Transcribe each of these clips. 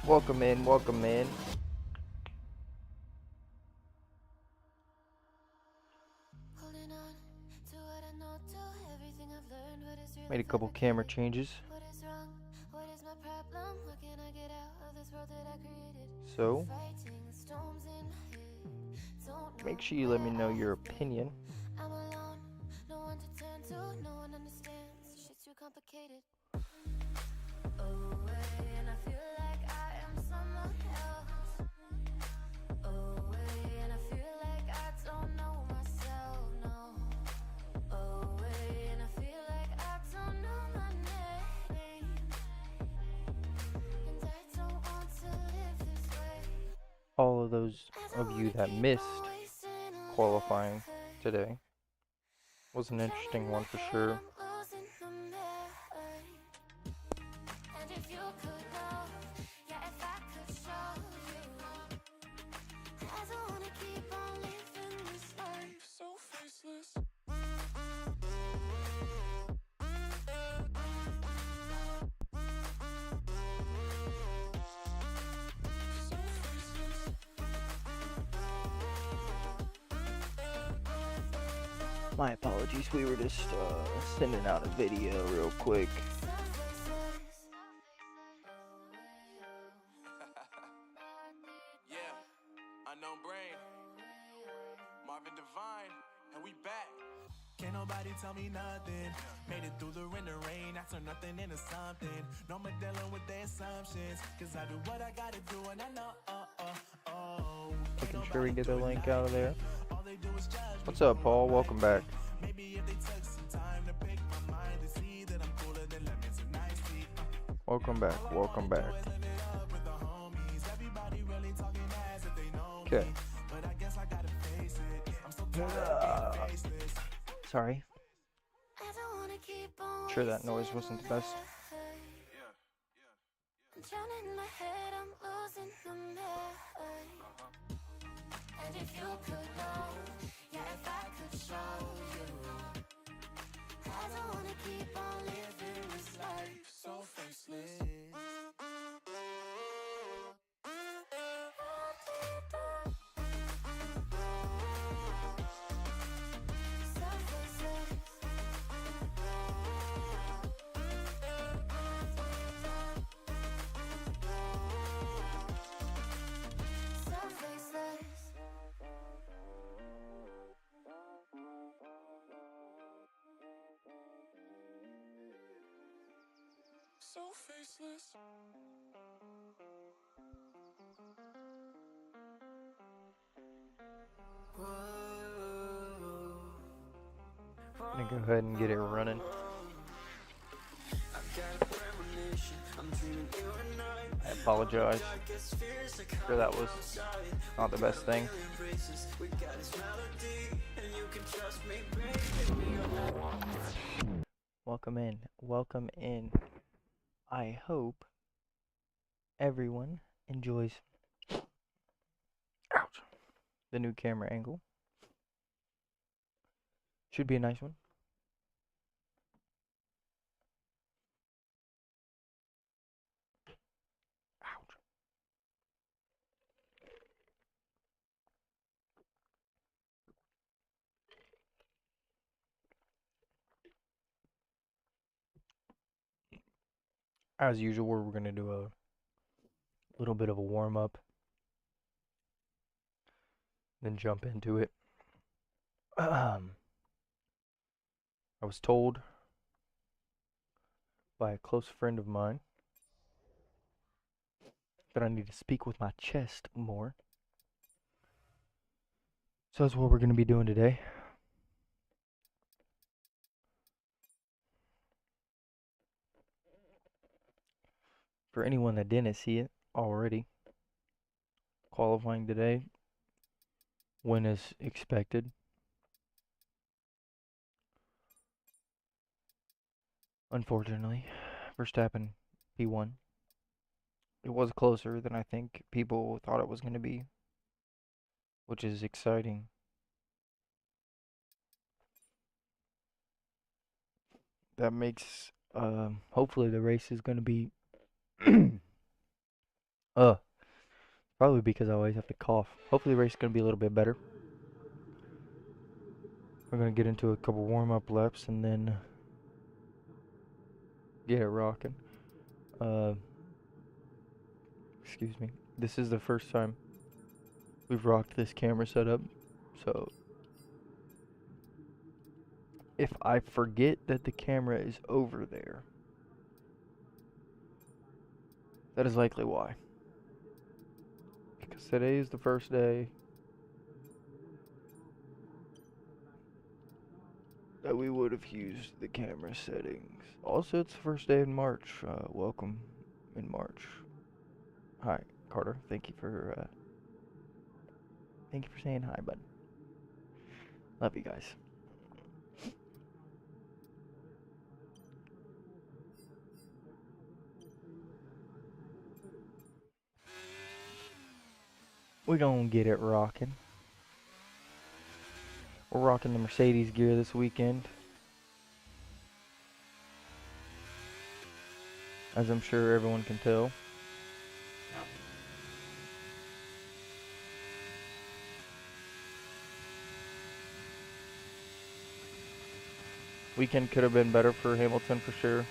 Welcome in, welcome in. Made a couple camera changes. So, make sure you let me know your opinion. All of those of you that missed qualifying today was an interesting one for sure. My apologies, we were just sending out a video real quick. Can't nobody tell me nothing. Made it through the rain, I turn nothing into something. No more dealing with their assumptions. Cause I do what I gotta do and I know. Making sure we get the link out of there. What's up, Paul? Welcome back. Maybe if they took some time to pick my mind to see that I'm cooler than lemons and iced tea. Welcome back, welcome back. Okay. Sorry. Sure that noise wasn't the best. And if you could know, yeah, if I could show you, I don't wanna keep on living this life so faceless. So faceless. I'm gonna go ahead and get it running. I apologize. Sure that was not the best thing. Welcome in, welcome in. I hope everyone enjoys the new camera angle. Should be a nice one. Ouch. As usual, we're going to do a little bit of a warm-up, then jump into it. I was told by a close friend of mine that I need to speak with my chest more. So that's what we're going to be doing today. For anyone that didn't see it already, qualifying today went as expected. Unfortunately, Verstappen P1. It was closer than I think people thought it was going to be, which is exciting. That makes hopefully the race is going to be Uh, Probably because I always have to cough. Hopefully the race is gonna be a little bit better. We're gonna get into a couple warm-up laps and then get it rocking. Uh, Excuse me. This is the first time we've rocked this camera setup, so if I forget that the camera is over there, that is likely why. Because today is the first day that we would have used the camera settings. Also, it's the first day in March. Welcome in March. Hi, Carter. Thank you for saying hi, bud. Love you guys. We gonna get it rocking. We're rocking the Mercedes gear this weekend, as I'm sure everyone can tell. Weekend could have been better for Hamilton for sure.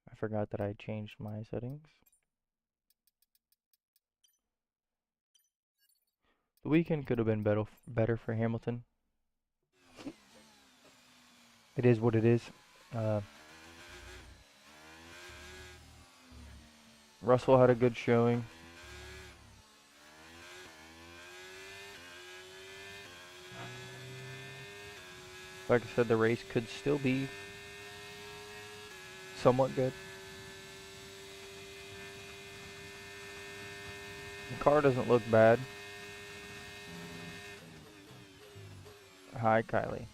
I forgot that I changed my settings. The weekend could have been better for Hamilton. It is what it is. Uh, Russell had a good showing. Like I said, the race could still be somewhat good. The car doesn't look bad. Hi, Kylie.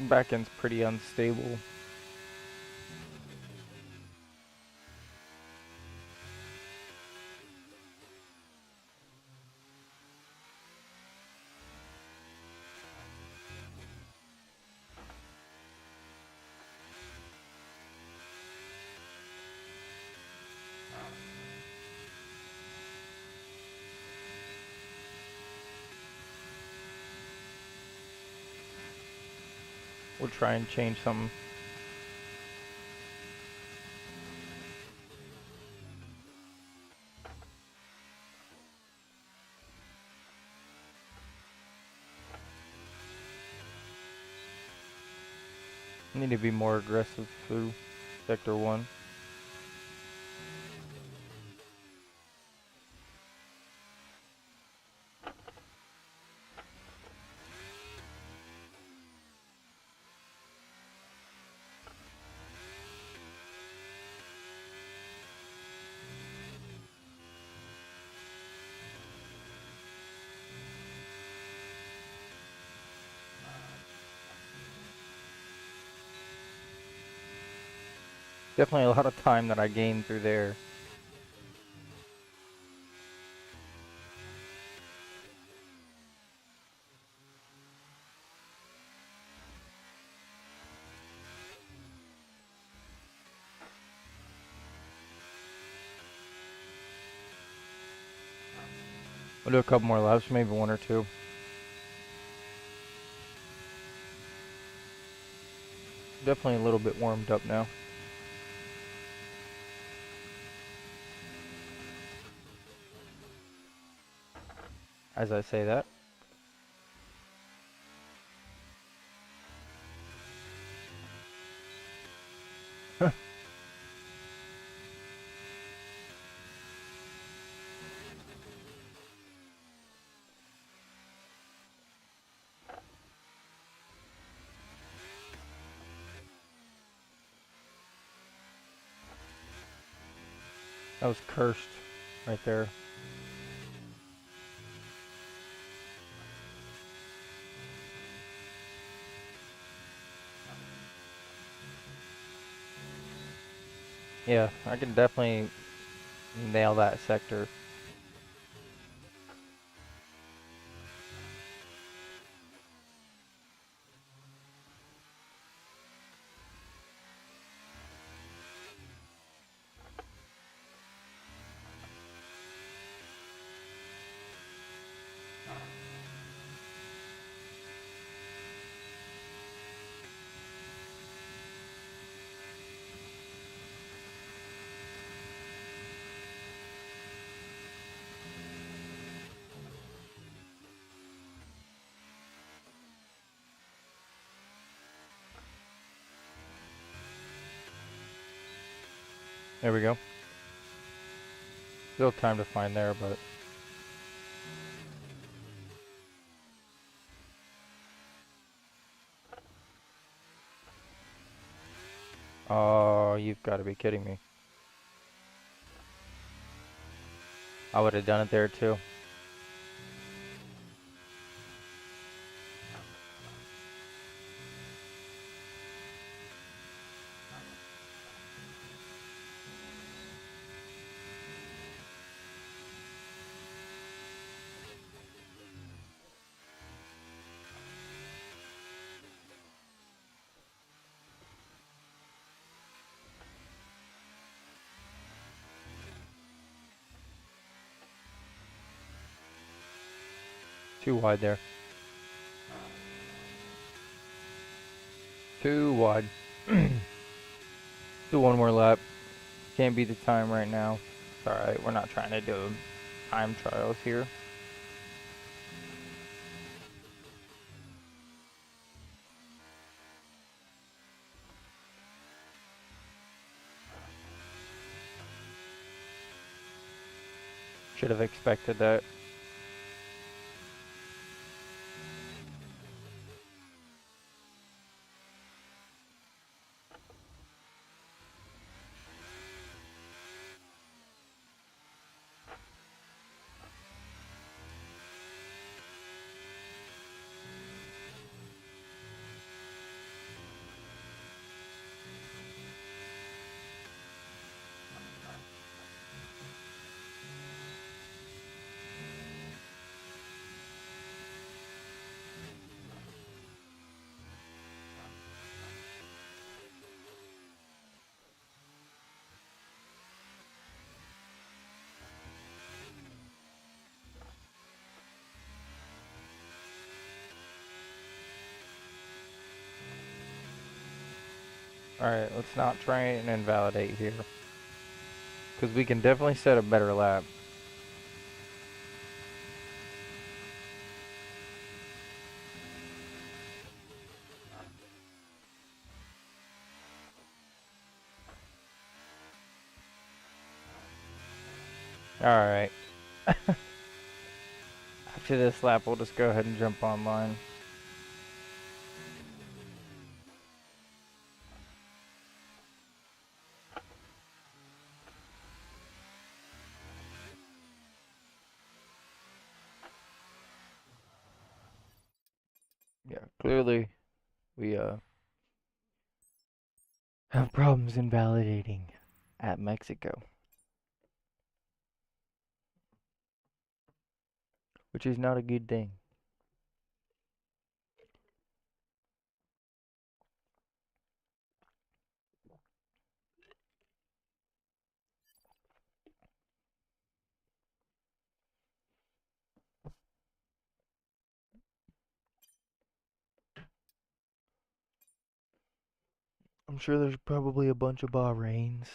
Back end's pretty unstable. We'll try and change something. Need to be more aggressive through Sector 1. Definitely a lot of time that I gained through there. We'll do a couple more laps, maybe one or two. Definitely a little bit warmed up now. As I say that. That was cursed right there. Yeah, I can definitely nail that sector. There we go. Still time to find there, but oh, you've got to be kidding me. I would have done it there too. Too wide there. Too wide. Do one more lap. Can't beat the time right now. It's alright, we're not trying to do time trials here. Should have expected that. Alright, let's not try and invalidate here. Because we can definitely set a better lap. Alright. After this lap, we'll just go ahead and jump online. Yeah, clearly we have problems invalidating at Mexico, which is not a good thing. I'm sure there's probably a bunch of Bahrains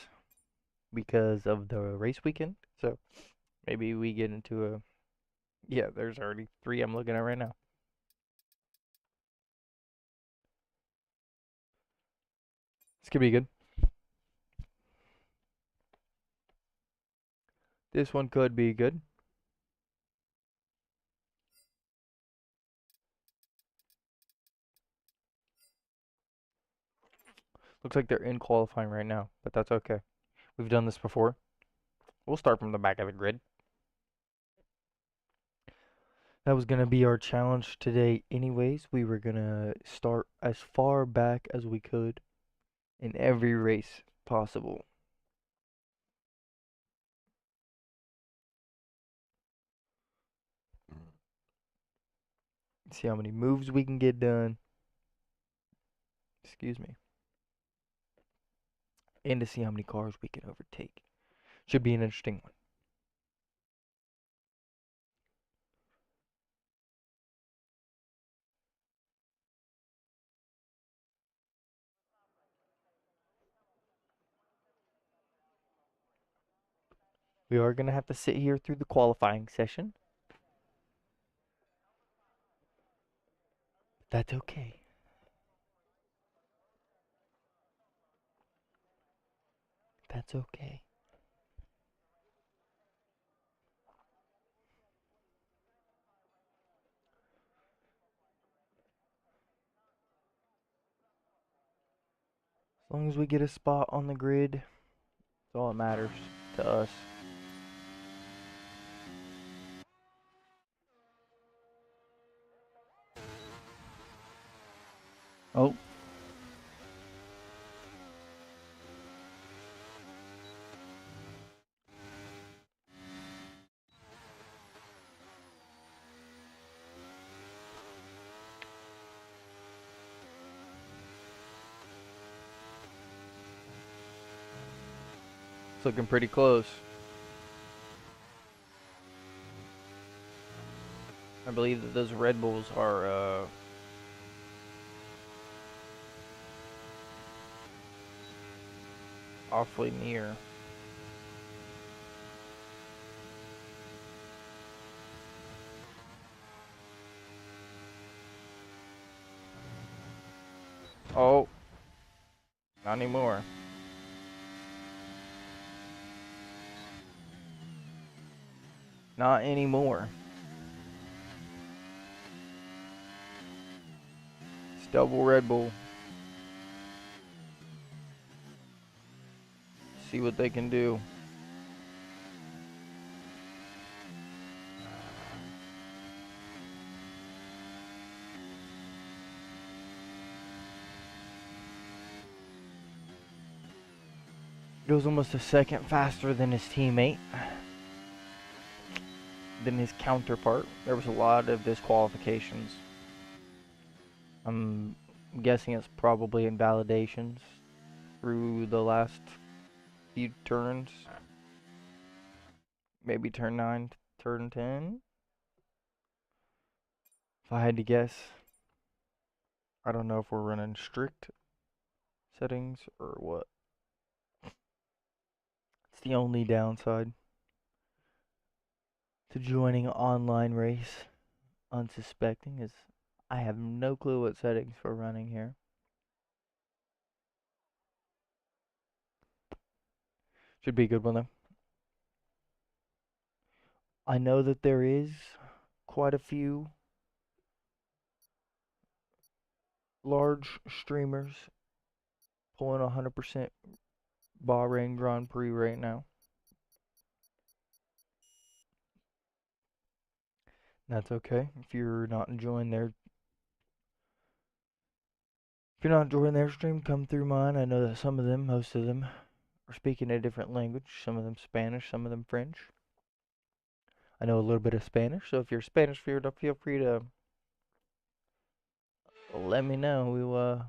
because of the race weekend. So maybe we get into a. Yeah, there's already three I'm looking at right now. This could be good. This one could be good. Looks like they're in qualifying right now, but that's okay. We've done this before. We'll start from the back of the grid. That was going to be our challenge today anyways. We were going to start as far back as we could in every race possible. See how many moves we can get done. Excuse me. And to see how many cars we can overtake. Should be an interesting one. We are going to have to sit here through the qualifying session. But that's okay. That's okay. As long as we get a spot on the grid, that's all that matters to us. Oh. It's looking pretty close. I believe that those Red Bulls are awfully near. Oh, not anymore. Not anymore. It's double Red Bull. See what they can do. Goes almost a second faster than his teammate, than his counterpart. There was a lot of disqualifications. I'm guessing it's probably invalidations through the last few turns. Maybe turn 9, turn 10. If I had to guess. I don't know if we're running strict settings or what. It's the only downside to joining an online race unsuspecting is I have no clue what settings we're running here. Should be a good one though. I know that there is quite a few large streamers pulling 100% Bahrain Grand Prix right now. That's okay. If you're not enjoying their stream, come through mine. I know that some of them, most of them, are speaking a different language. Some of them Spanish, some of them French. I know a little bit of Spanish, so if you're Spanish, feel free to let me know.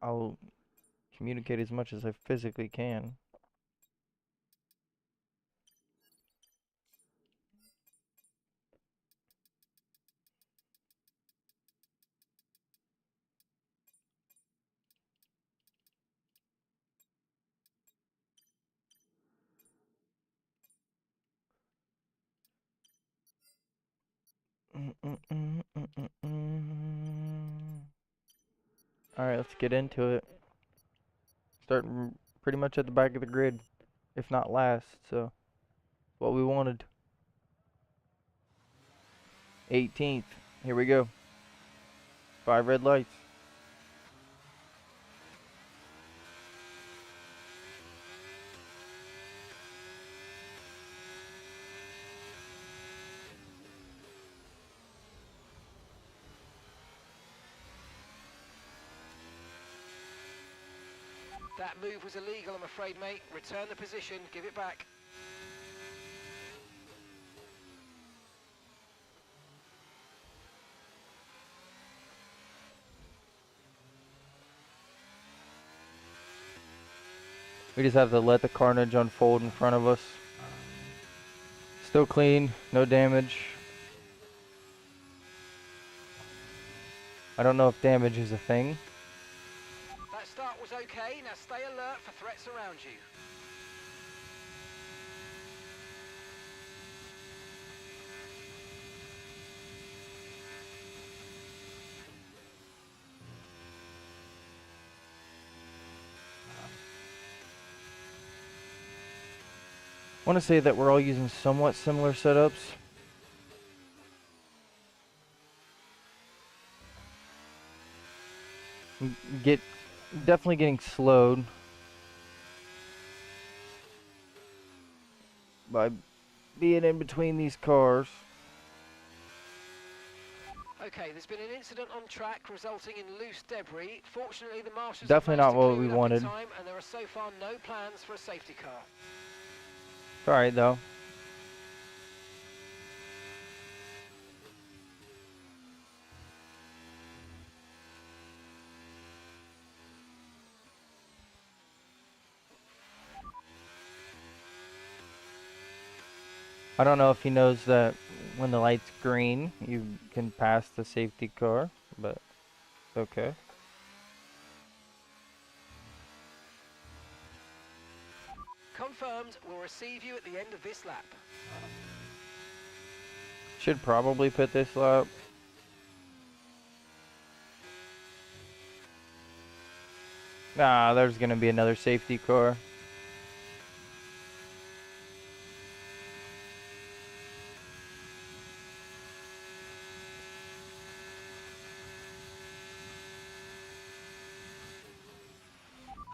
I'll communicate as much as I physically can. Alright, let's get into it. Starting pretty much at the back of the grid, if not last, so what we wanted. 18th, here we go. 5 red lights. That move was illegal, I'm afraid, mate. Return the position, give it back. We just have to let the carnage unfold in front of us. Still clean, no damage. I don't know if damage is a thing. That start was okay, now stay alert for threats around you. I want to say that we're all using somewhat similar setups. Definitely getting slowed by being in between these cars. Okay, there's been an incident on track resulting in loose debris. Fortunately, the marshals Definitely have not managed to what clear we it up wanted. in time, and there are so far no plans for a safety car. It's alright though. I don't know if he knows that when the light's green, you can pass the safety car, but it's okay. Confirmed, we'll receive you at the end of this lap. Should probably pit this lap. Nah, there's gonna be another safety car.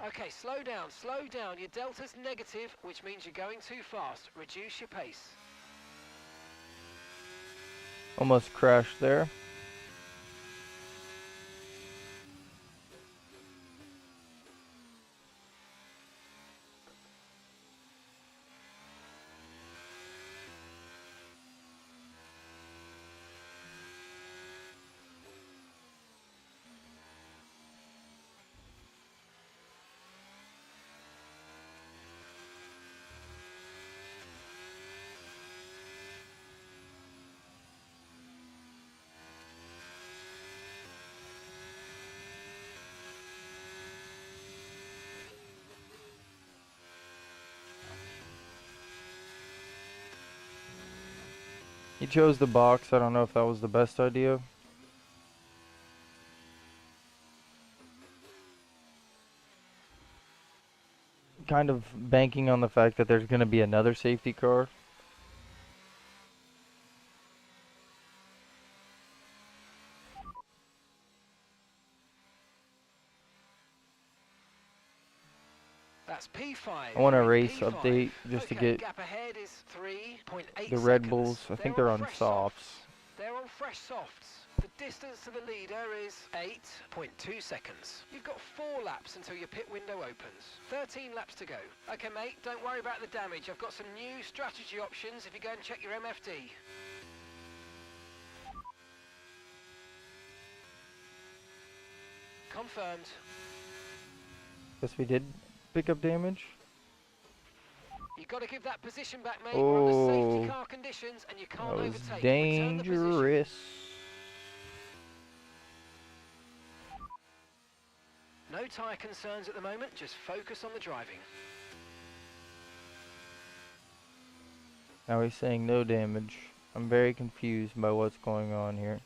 Okay, slow down, slow down. Your delta's negative, which means you're going too fast. Reduce your pace. Almost crashed there. He chose the box. I don't know if that was the best idea. Kind of banking on the fact that there's going to be another safety car. That's P5. I want a race P5. update just to get Gap ahead is 3.8 the Red seconds. Bulls. I think They're they're on on fresh softs. They're on fresh softs. The distance to the leader is 8.2 seconds. You've got 4 laps until your pit window opens. 13 laps to go. Okay, mate, don't worry about the damage. I've got some new strategy options if you go and check your MFD. Confirmed. Guess we did pick up damage. You've got to give that position back, mate. Oh, we're under safety car conditions and you can't that was overtake. Return the position. dangerous. No tyre concerns at the moment, just focus on the driving. Now he's saying no damage. I'm very confused by what's going on here.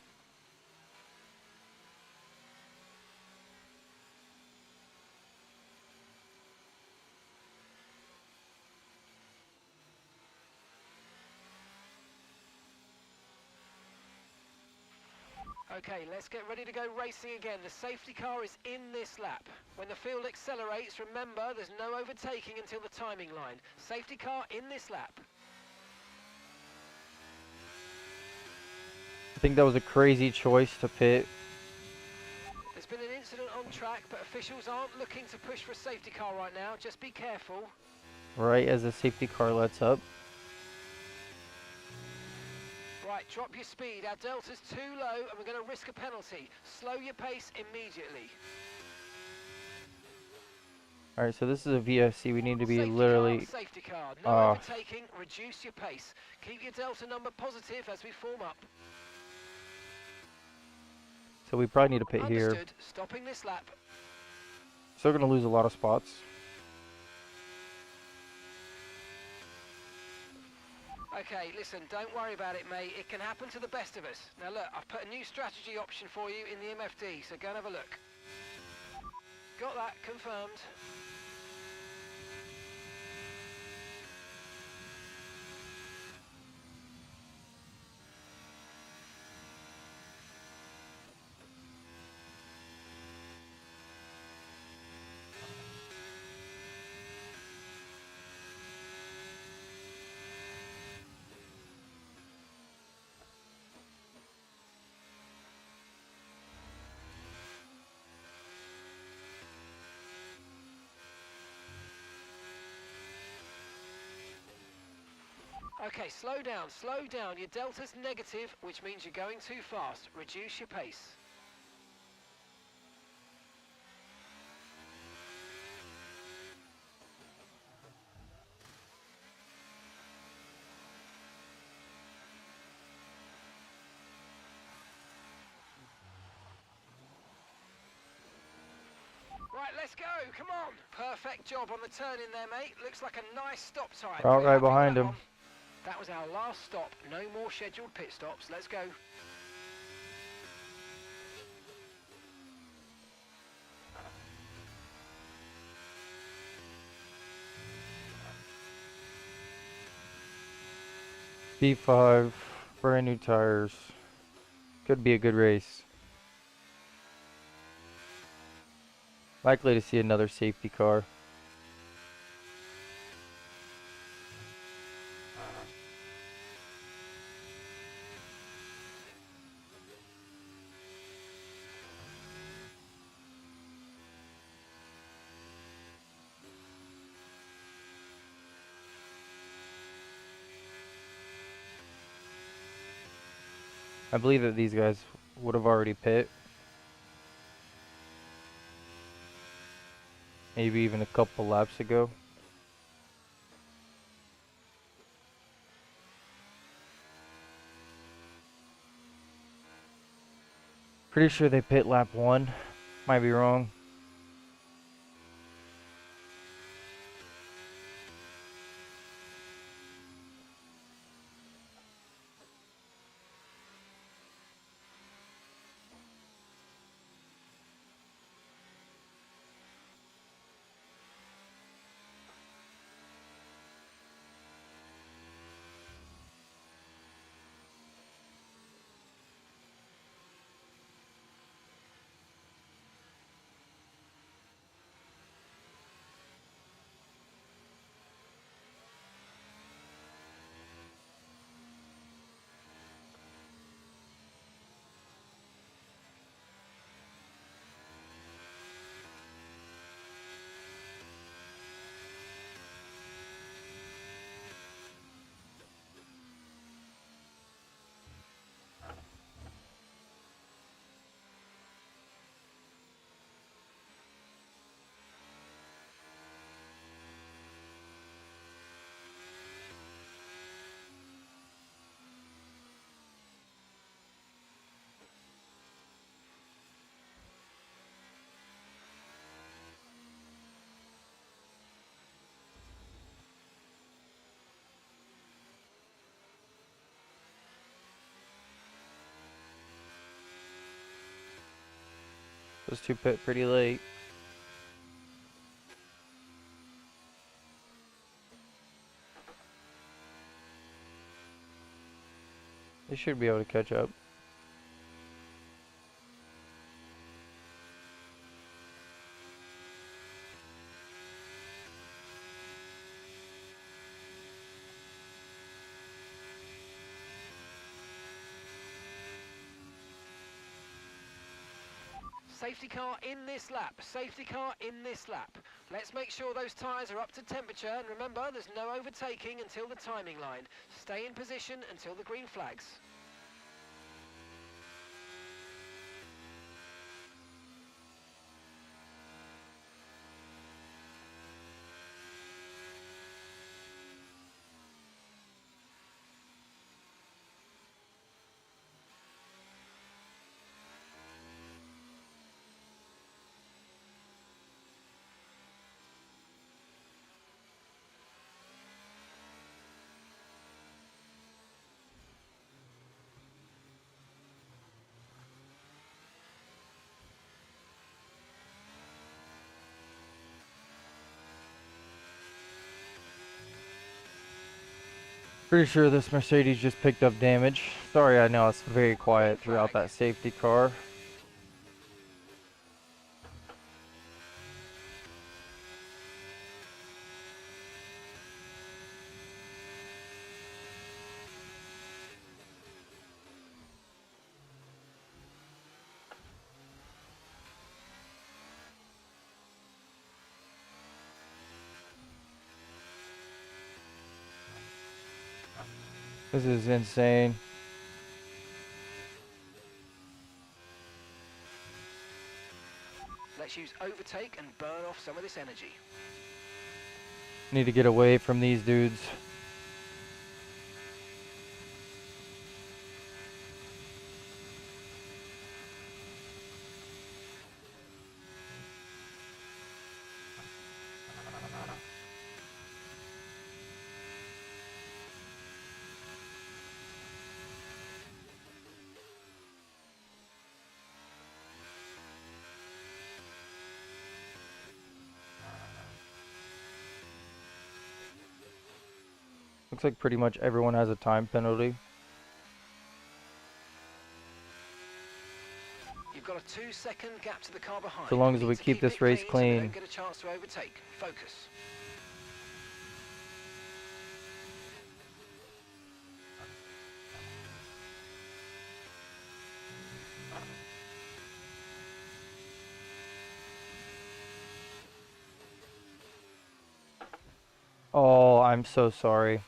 Okay, let's get ready to go racing again. The safety car is in this lap. When the field accelerates, remember there's no overtaking until the timing line. Safety car in this lap. I think that was a crazy choice to pit. been an incident on track, but officials aren't looking to push for a safety car right now. Just be careful. Right as the safety car lets up. Right, drop your speed. Our delta's too low and we're going to risk a penalty. Slow your pace immediately. Alright, so this is a VSC. We need to be Safety literally... car, safety car. No overtaking, reduce your pace. Keep your delta number positive as we form up. So we probably need to pit here. Understood. Stopping this lap. Still going to lose a lot of spots. Okay, listen, don't worry about it, mate. It can happen to the best of us. Now look, I've put a new strategy option for you in the MFD, so go and have a look. Got that, confirmed. Okay, slow down, slow down. Your delta's negative, which means you're going too fast. Reduce your pace. Right, let's go, come on. Perfect job on the turn in there, mate. Looks like a nice stop time. Out We're right happy with behind that him. one. That was our last stop. No more scheduled pit stops. Let's go. B5, brand new tires. Could be a good race. Likely to see another safety car. I believe that these guys would have already pit. Maybe even a couple laps ago. Pretty sure they pit lap 1. Might be wrong. Those two pit pretty late. They should be able to catch up. Safety car in this lap. Safety car in this lap. Let's make sure those tyres are up to temperature, and remember, there's no overtaking until the timing line. Stay in position until the green flags. Pretty sure this Mercedes just picked up damage. Sorry, I know it's very quiet throughout that safety car. This is insane. Let's use overtake and burn off some of this energy. Need to get away from these dudes. Looks like pretty much everyone has a time penalty. You've got a 2-second gap to the car behind. So long as we keep this race so they clean. don't get a chance to overtake. Focus. Oh, I'm so sorry.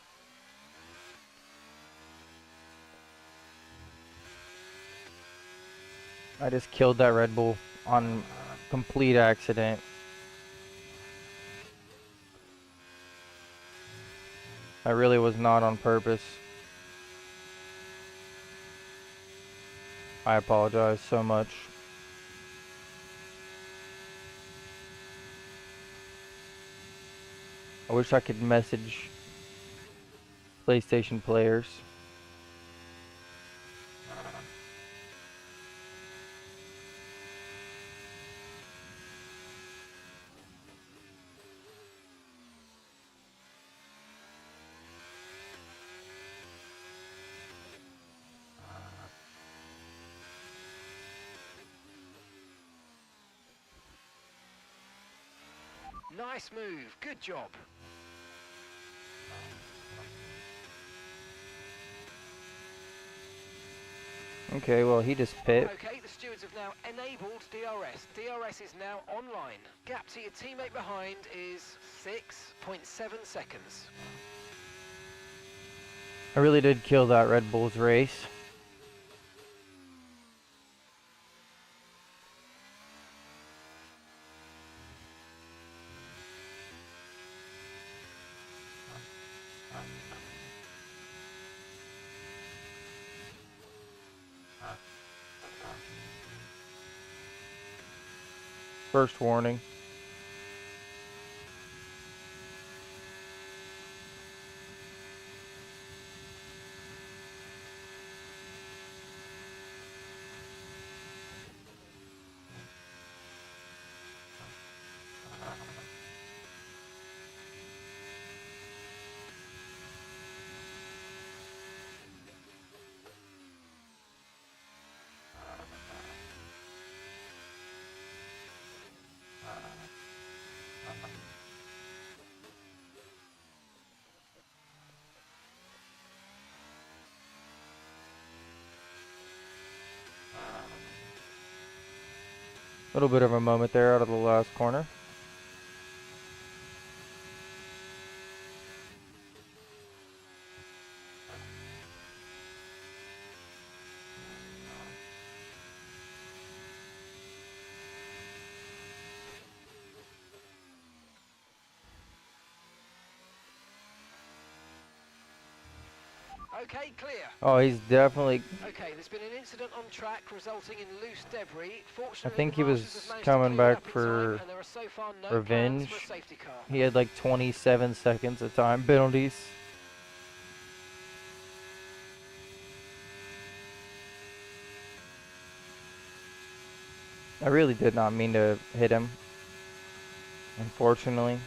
I just killed that Red Bull on complete accident. I really was not on purpose. I apologize so much. I wish I could message PlayStation players. Nice move. Good job. Okay, well, he just pit. Okay, the stewards have now enabled DRS. DRS is now online. Gap to your teammate behind is 6.7 seconds. I really did kill that Red Bull's race. First warning. Little bit of a moment there out of the last corner. Okay, clear. Oh, he's definitely... Okay, there's been an incident on track resulting in loose debris. I Fortunately, think the he marshals have was managed to coming clear it back up in for time, and there are so far no plans for a revenge. safety car. He had like 27 seconds of time penalties. I really did not mean to hit him, unfortunately.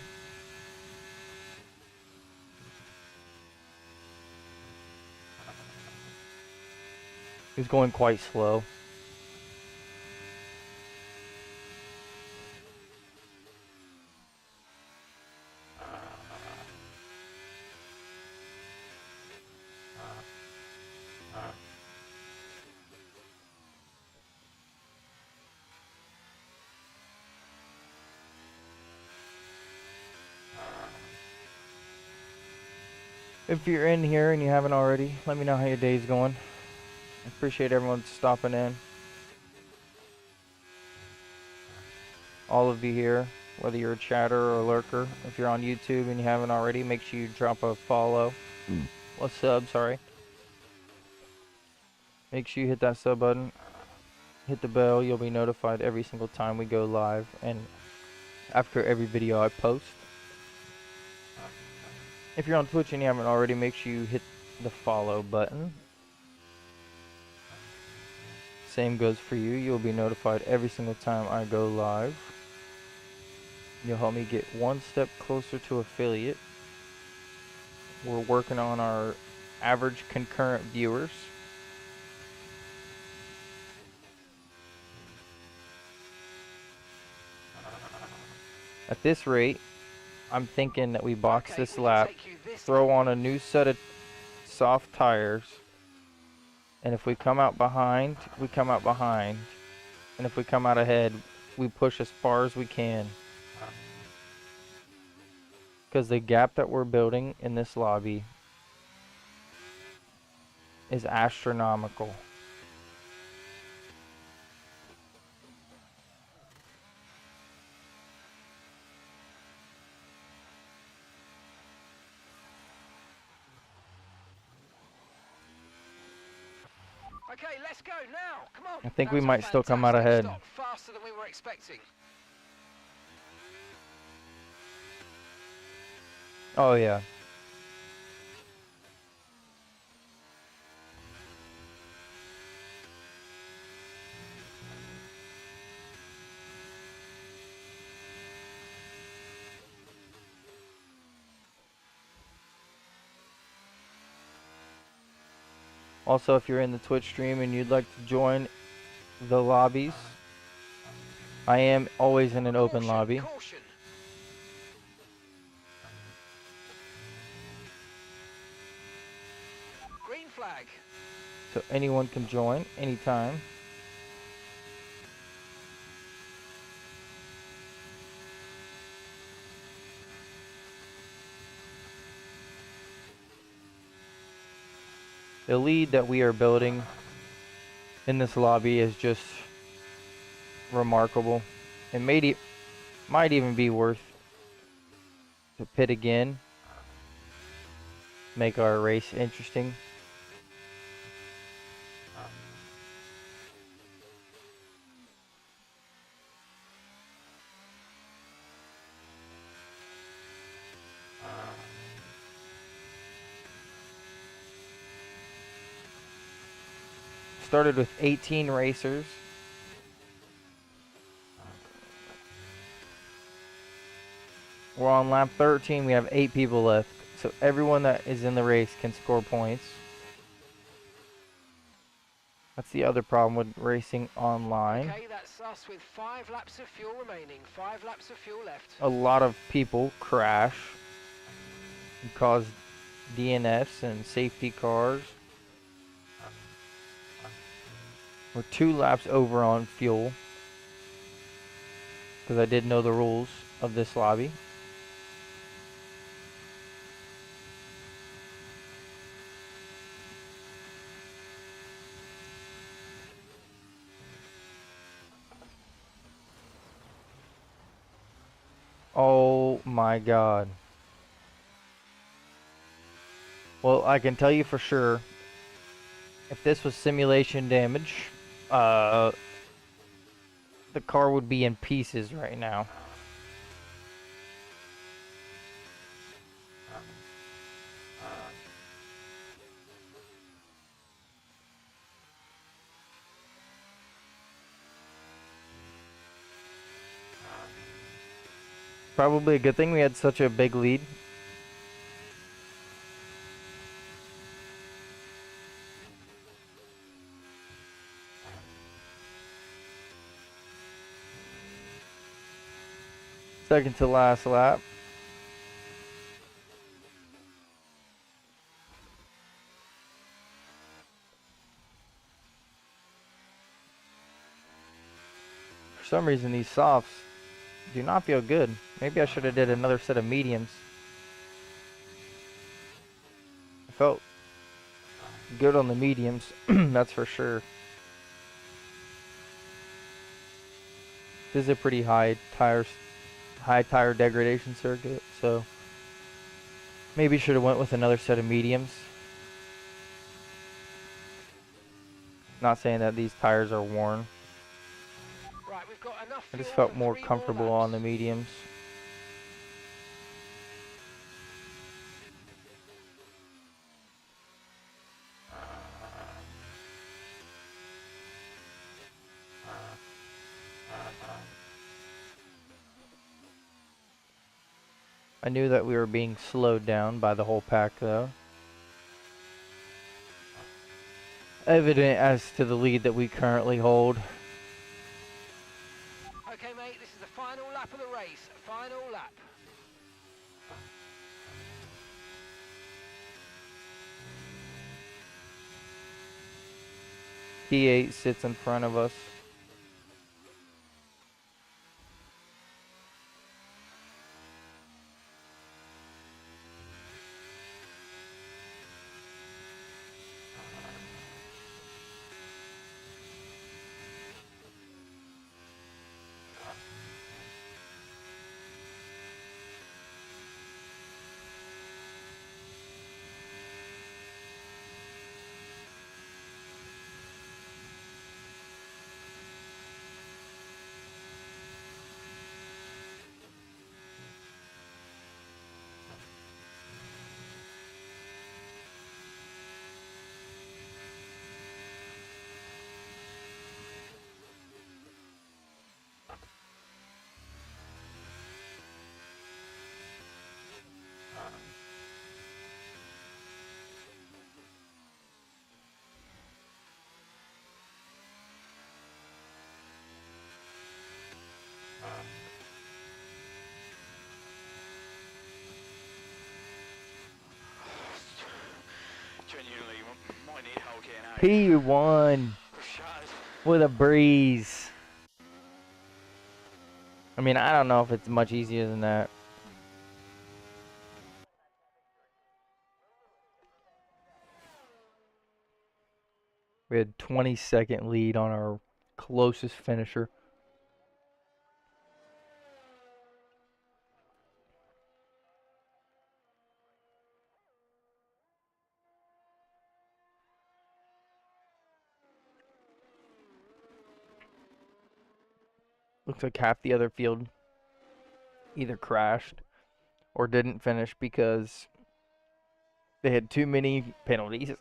He was going quite slow. If you're in here and you haven't already, let me know how your day's going. I appreciate everyone stopping in. All of you here, whether you're a chatter or a lurker. If you're on YouTube and you haven't already, make sure you drop a follow. A sub, sorry. Make sure you hit that sub button. Hit the bell. You'll be notified every single time we go live and after every video I post. If you're on Twitch and you haven't already, make sure you hit the follow button. Same goes for you. You'll be notified every single time I go live. You'll help me get one step closer to affiliate. We're working on our average concurrent viewers. At this rate, I'm thinking that we box Okay, this we can lap, take you this throw time. on a new set of soft tires, and if we come out behind, we come out behind. And if we come out ahead, we push as far as we can. Because the gap that we're building in this lobby is astronomical. Okay, let's go now. Come on. I think That we was a might still come out fantastic ahead. stop, faster than we were expecting. Oh yeah. Also, if you're in the Twitch stream and you'd like to join the lobbies, I am always in an open Caution, lobby. caution. Green flag. So anyone can join anytime. The lead that we are building in this lobby is just remarkable. It might even be worth to pit again. Make our race interesting. Started with 18 racers. We're on lap 13. We have 8 people left. So everyone that is in the race can score points. That's the other problem with racing online. Okay, that's us with 5 laps of fuel remaining. 5 laps of fuel left. A lot of people crash and cause DNFs and safety cars. We're 2 laps over on fuel. because I did know the rules of this lobby. Oh my god. Well, I can tell you for sure, if this was simulation damage, the car would be in pieces right now. Probably a good thing we had such a big lead. Second to last lap. For some reason, these softs do not feel good. Maybe I should have did another set of mediums. I felt good on the mediums, that's for sure. This is a pretty high tire degradation circuit, so maybe should have went with another set of mediums. Not saying that these tires are worn. Right, we've got enough I fuel just felt for more 3 more comfortable laps. on the mediums. I knew that we were being slowed down by the whole pack though. Evident as to the lead that we currently hold. Okay, mate, this is the final lap of the race. Final lap. P8 sits in front of us. Genuinely, might need help getting out. P1 with a breeze. I mean, I don't know if it's much easier than that. We had 20-second lead on our closest finisher. Looks like half the other field either crashed or didn't finish because they had too many penalties.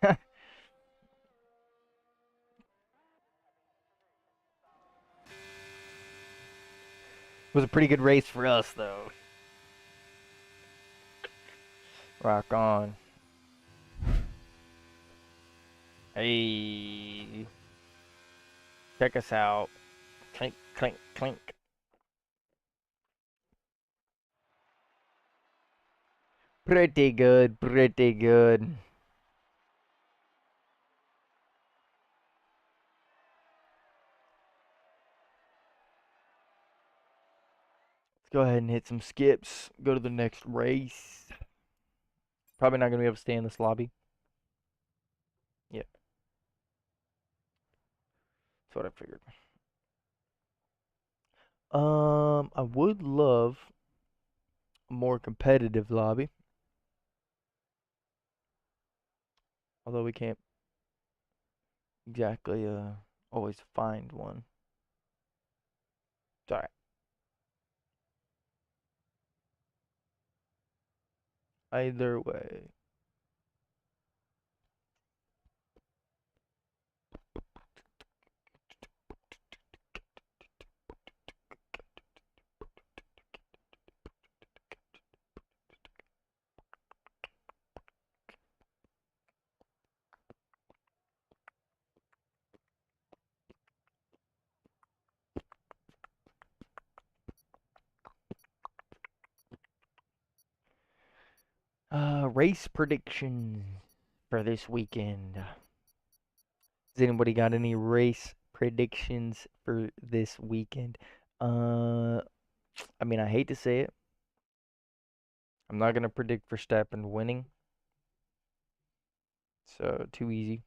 It was a pretty good race for us, though. Rock on. Hey. Check us out. Clink, clink, clink. Pretty good, pretty good. Let's go ahead and hit some skips. Go to the next race. Probably not going to be able to stay in this lobby. Yeah. That's what I figured. I would love a more competitive lobby. Although we can't exactly always find one. It's alright. Either way. Race predictions for this weekend. Has anybody got any race predictions for this weekend? I mean, I hate to say it. I'm not gonna predict Verstappen winning. So too easy.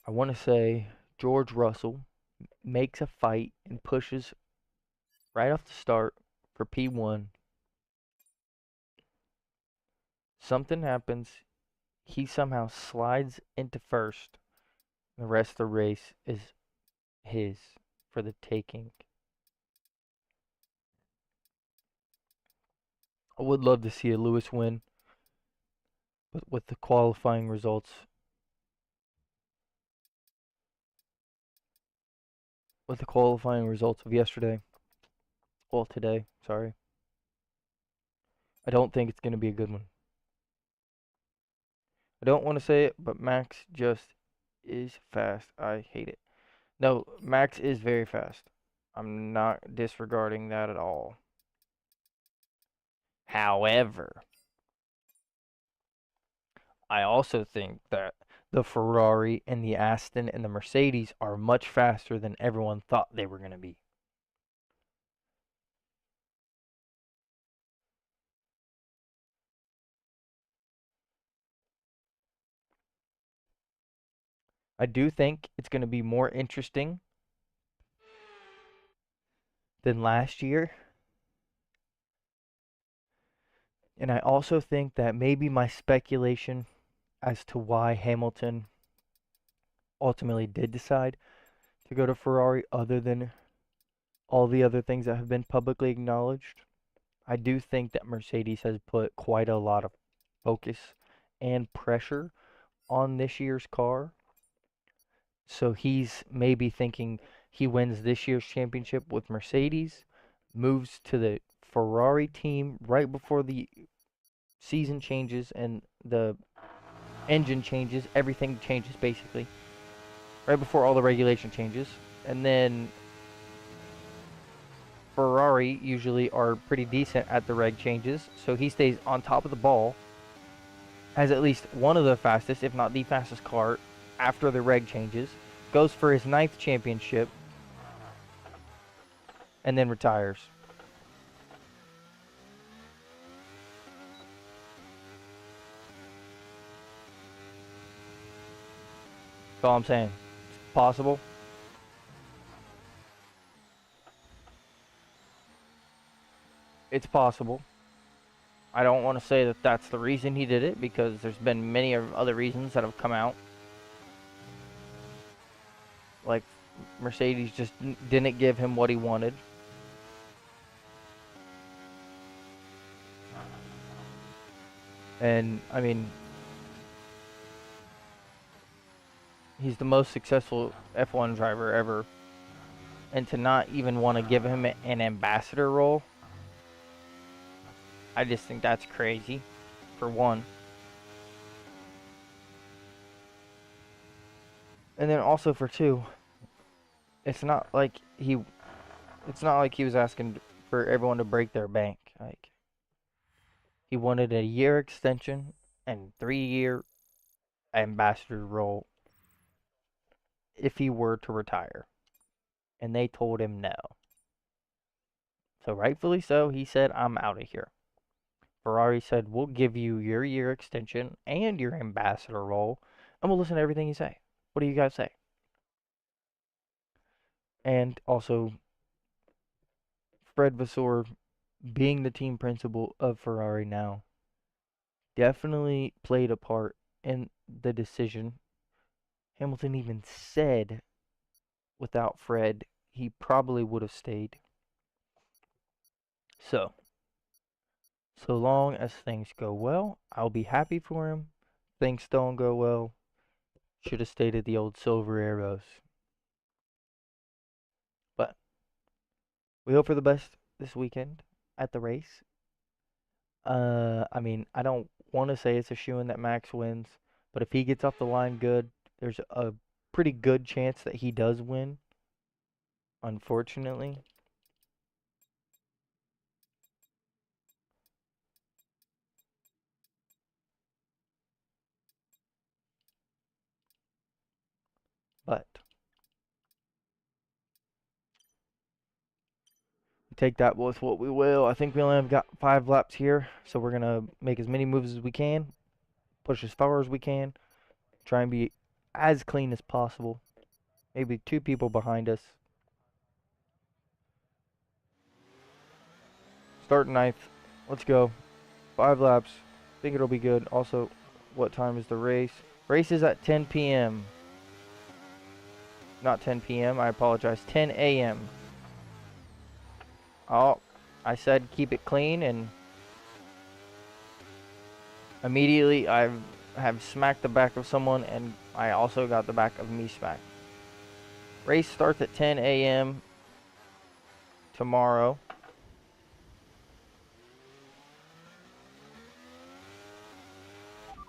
I want to say George Russell makes a fight and pushes right off the start for P1. Something happens. He somehow slides into first. The rest of the race is his for the taking. I would love to see a Lewis win, but with the qualifying results, of yesterday, well, today, sorry, I don't think it's going to be a good one. I don't want to say it, but Max just is fast. I hate it. No, Max is very fast. I'm not disregarding that at all. However, I also think that the Ferrari and the Aston and the Mercedes are much faster than everyone thought they were going to be. I do think it's going to be more interesting than last year. And I also think that maybe my speculation as to why Hamilton ultimately did decide to go to Ferrari, other than all the other things that have been publicly acknowledged, I do think that Mercedes has put quite a lot of focus and pressure on this year's car. So he's maybe thinking he wins this year's championship with Mercedes, moves to the Ferrari team right before the season changes and the engine changes, everything changes basically, right before all the regulation changes. And then Ferrari usually are pretty decent at the reg changes, so he stays on top of the ball, has at least one of the fastest, if not the fastest car after the reg changes, goes for his 9th championship, and then retires. That's all I'm saying. It's possible. It's possible. I don't want to say that that's the reason he did it, because there's been many other reasons that have come out. Like, Mercedes just didn't give him what he wanted. And, I mean, he's the most successful F1 driver ever. And to not even want to give him an ambassador role, I just think that's crazy, for one. And then also for two, it's not like he was asking for everyone to break their bank. Like, he wanted a year extension and 3-year ambassador role if he were to retire. and they told him no. So rightfully so, he said, I'm out of here. Ferrari said, we'll give you your year extension and your ambassador role, and we'll listen to everything you say. What do you guys say? And also, Fred Vasseur, being the team principal of Ferrari now, definitely played a part in the decision. Hamilton even said without Fred, he probably would have stayed. So long as things go well, I'll be happy for him. Things don't go well, should have stayed at the old Silver Arrows. But we hope for the best this weekend at the race. I mean, I don't want to say it's a shoo-in that Max wins, but if he gets off the line good, there's a pretty good chance that he does win. Unfortunately, but take that with what we will. I think we only have got 5 laps here, so we're gonna make as many moves as we can, push as far as we can, try and be as clean as possible. Maybe 2 people behind us. Start ninth. Let's go. 5 laps. Think it'll be good. Also, what time is the race? Race is at 10 p.m. Not 10 p.m. I apologize. 10 a.m. Oh, I said keep it clean, and immediately I have smacked the back of someone, and I also got the back of me smacked. Race starts at 10 a.m. tomorrow.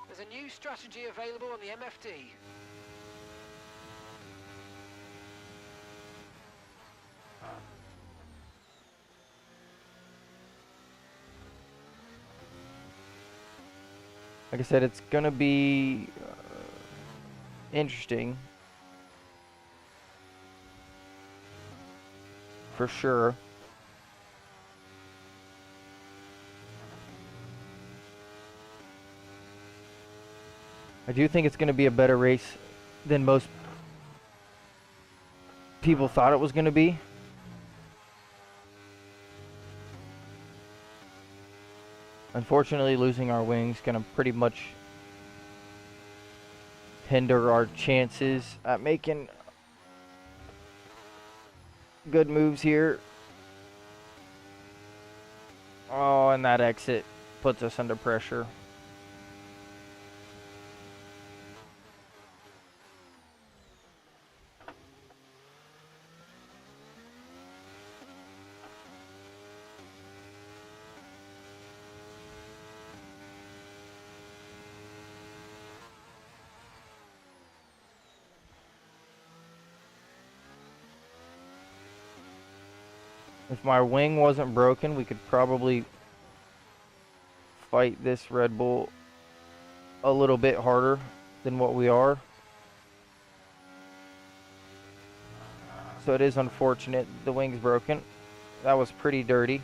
There's a new strategy available on the MFD. Like I said, it's gonna be interesting for sure. I do think it's gonna be a better race than most people thought it was gonna be. Unfortunately, losing our wings gonna pretty much hinder our chances at making good moves here. Oh, and that exit puts us under pressure. If my wing wasn't broken, we could probably fight this Red Bull a little bit harder than what we are. So it is unfortunate the wing's broken. That was pretty dirty.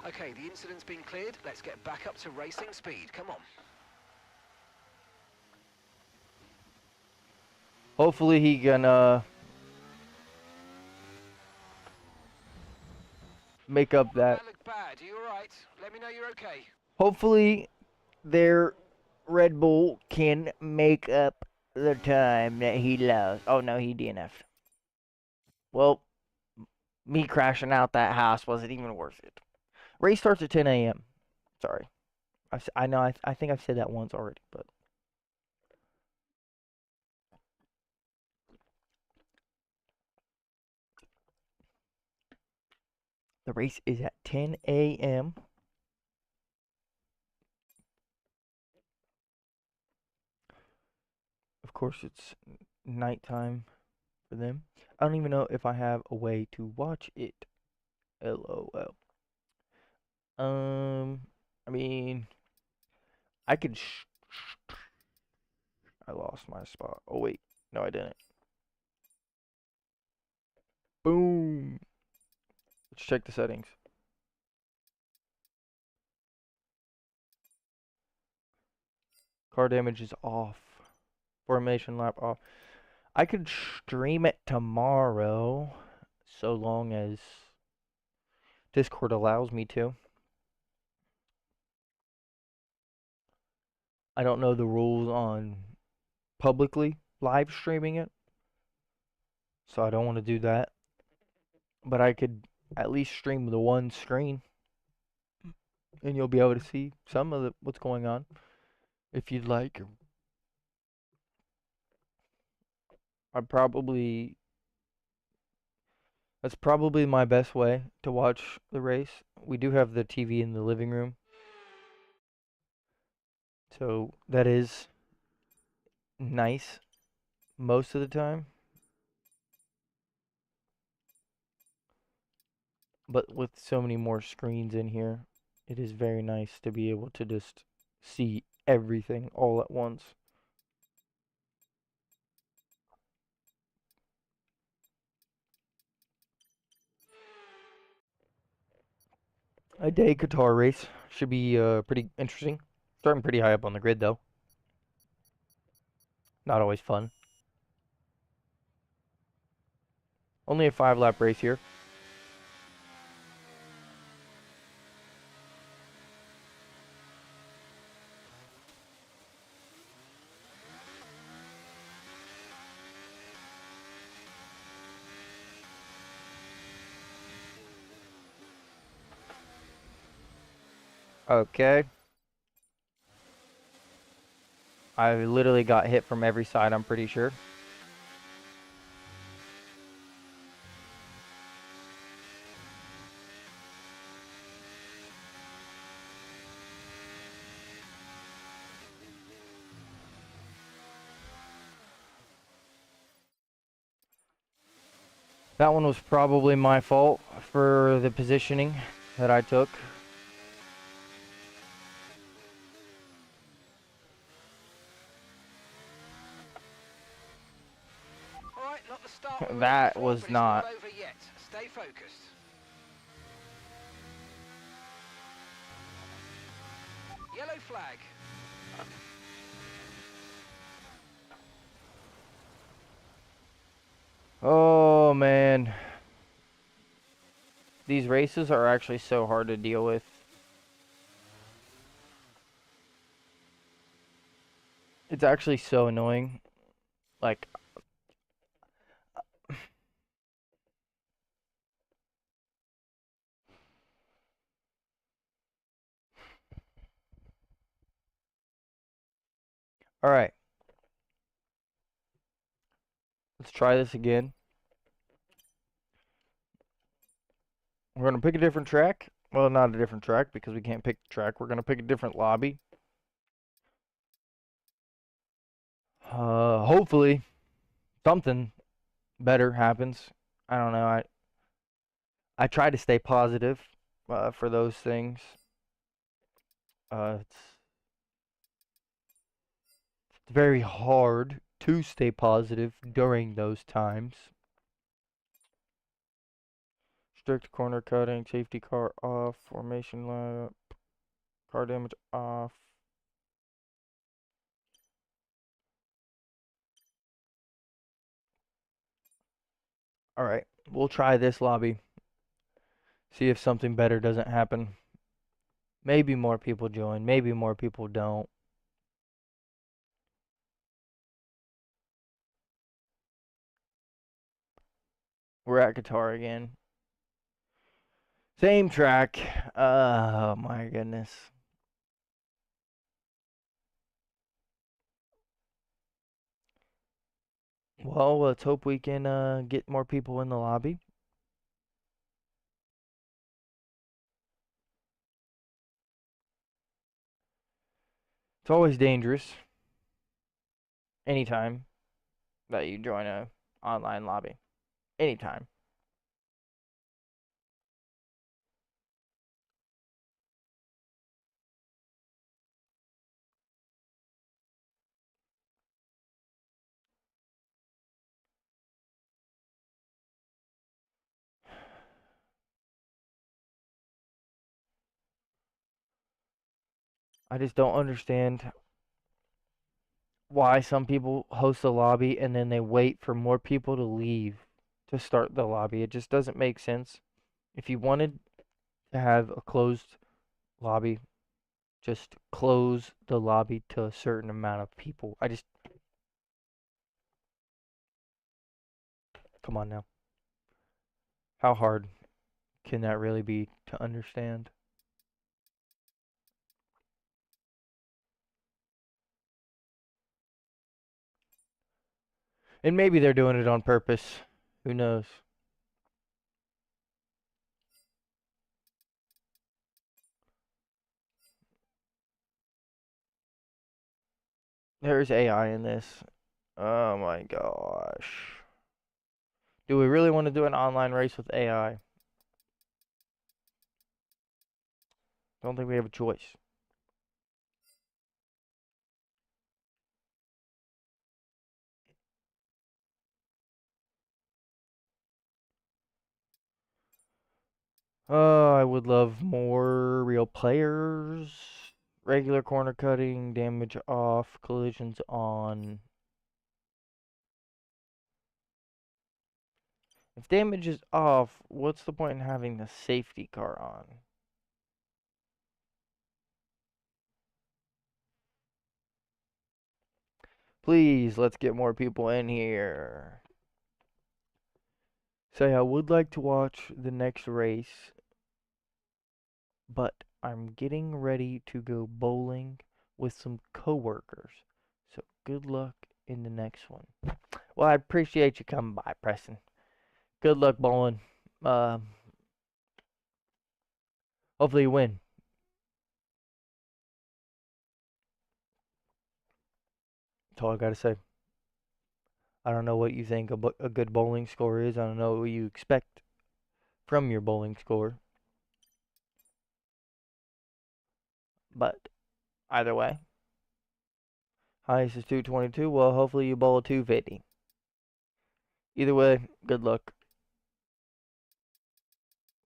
Okay, the incident's been cleared. Let's get back up to racing speed. Come on. Hopefully he can make up that. That looked bad. Are you alright? Let me know you're okay. Hopefully their Red Bull can make up the time that he lost. Oh no, he DNF'd. Well, me crashing out that house wasn't even worth it. Race starts at 10 a.m. Sorry. I know, I think I've said that once already, but the race is at 10 a.m. Of course, it's nighttime for them. I don't even know if I have a way to watch it. LOL. I mean, I could. I lost my spot. Oh wait, no, I didn't. Boom. Let's check the settings. Car damage is off. Formation lap off. I could stream it tomorrow, so long as Discord allows me to. I don't know the rules on publicly live streaming it, so I don't want to do that. But I could at least stream the one screen, and you'll be able to see some of what's going on if you'd like. I probably That's probably my best way to watch the race. We do have the TV in the living room, so that is nice most of the time. But with so many more screens in here, it is very nice to be able to just see everything all at once. A day guitar race should be pretty interesting. Starting pretty high up on the grid though. Not always fun. Only a 5-lap race here. Okay. I literally got hit from every side, I'm pretty sure. That one was probably my fault for the positioning that I took. All right, not the start we were looking That for, was but it's not not. over yet. Stay focused. Yellow flag. Oh man. These races are actually so hard to deal with. It's actually so annoying. Like, alright. Let's try this again. We're going to pick a different track. Well, not a different track because we can't pick the track. We're going to pick a different lobby. Hopefully, something better happens. I don't know. I try to stay positive for those things. It's very hard to stay positive during those times. Strict corner cutting, safety car off, formation lap, car damage off. Alright, we'll try this lobby. See if something better doesn't happen. Maybe more people join, maybe more people don't. We're at guitar again. Same track. Oh my goodness. Well, let's hope we can get more people in the lobby. It's always dangerous anytime that you join a online lobby. Anytime. I just don't understand why some people host a lobby and then they wait for more people to leave to start the lobby. It just doesn't make sense. If you wanted to have a closed lobby, just close the lobby to a certain amount of people. Come on now. How hard can that really be to understand? And maybe they're doing it on purpose. Who knows? There's AI in this. Oh my gosh. Do we really want to do an online race with AI? Don't think we have a choice. Oh, I would love more real players. Regular corner cutting, damage off, collisions on. If damage is off, what's the point in having the safety car on? Please, let's get more people in here. Say, I would like to watch the next race, but I'm getting ready to go bowling with some coworkers. So good luck in the next one. Well, I appreciate you coming by, Preston. Good luck bowling. Uh, Hopefully you win. That's all I gotta say. I don't know what you think a good bowling score is. I don't know what you expect from your bowling score. But either way, highest is 222. Well, hopefully you bowl a 250. Either way, good luck.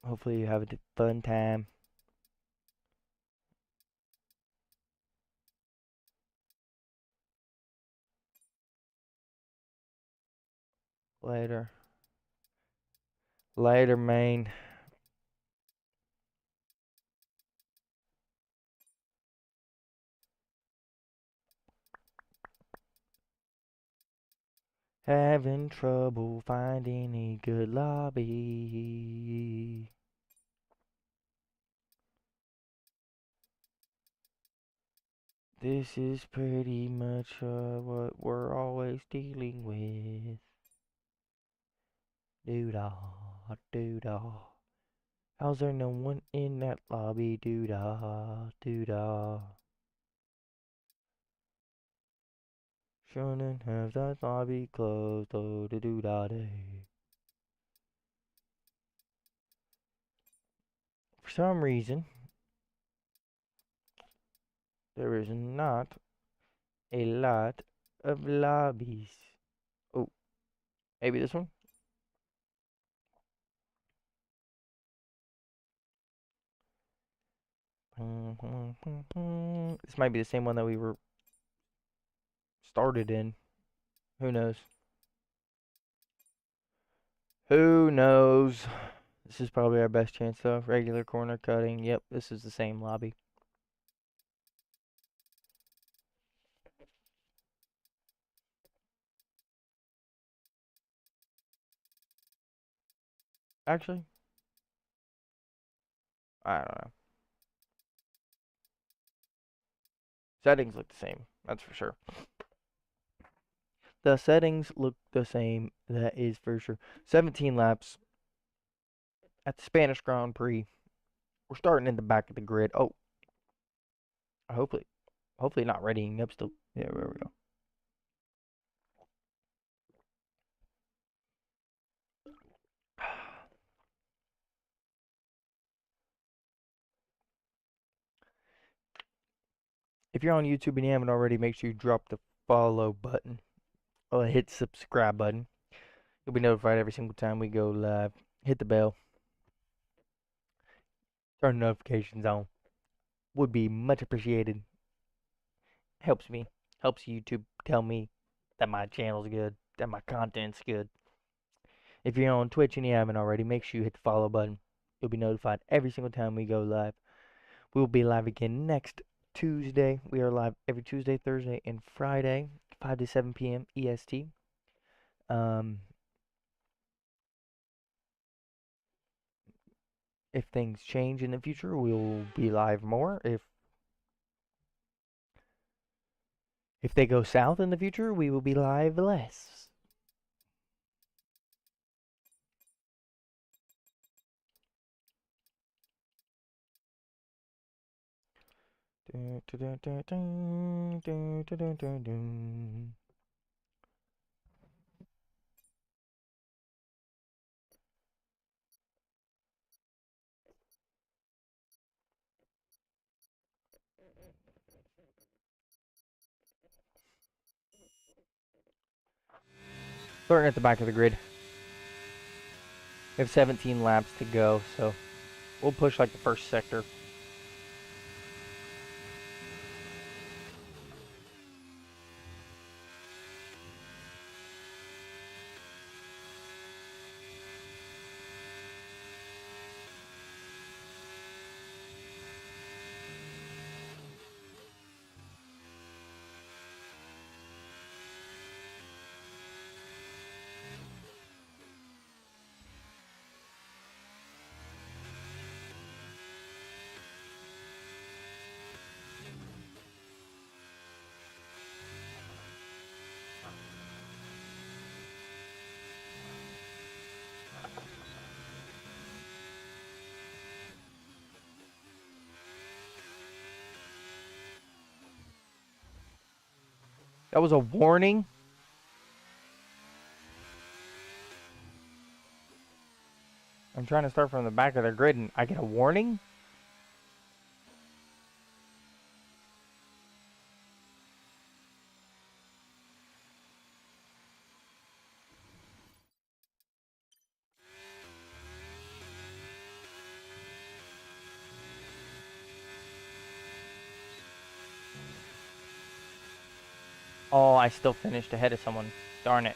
Hopefully you have a fun time. Later. Later, Maine. Having trouble finding a good lobby. This is pretty much what we're always dealing with. Doo-dah, doo-dah. How's there no one in that lobby? Doo-dah, doo-dah. Shouldn't have that lobby closed, oh, doo-dah day. For some reason, there is not a lot of lobbies. Oh, maybe this one? This might be the same one that we were started in. Who knows? Who knows? This is probably our best chance though. Regular corner cutting. Yep, this is the same lobby. Actually, I don't know. Settings look the same. That's for sure. The settings look the same. That is for sure. 17 laps at the Spanish Grand Prix. We're starting in the back of the grid. Oh, hopefully, hopefully not readying up still. Yeah, there we go. If you're on YouTube and you haven't already, make sure you drop the follow button or hit subscribe button. You'll be notified every single time we go live. Hit the bell. Turn notifications on. would be much appreciated. Helps me, helps YouTube tell me that my channel's good, that my content's good. If you're on Twitch and you haven't already, make sure you hit the follow button. You'll be notified every single time we go live. We will be live again next Tuesday. We are live every Tuesday, Thursday, and Friday, 5 to 7 p.m. EST. If things change in the future, we'll be live more. If they go south in the future, we will be live less. Starting at the back of the grid. We have 17 laps to go, so we'll push like the first sector. That was a warning. I'm trying to start from the back of the grid and I get a warning? Oh, I still finished ahead of someone. Darn it.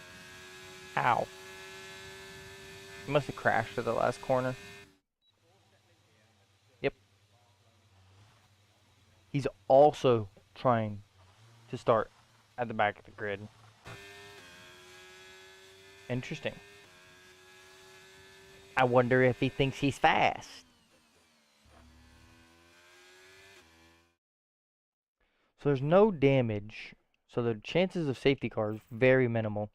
How? He must have crashed at the last corner. Yep. He's also trying to start at the back of the grid. Interesting. I wonder if he thinks he's fast. So there's no damage. So the chances of safety car is very minimal.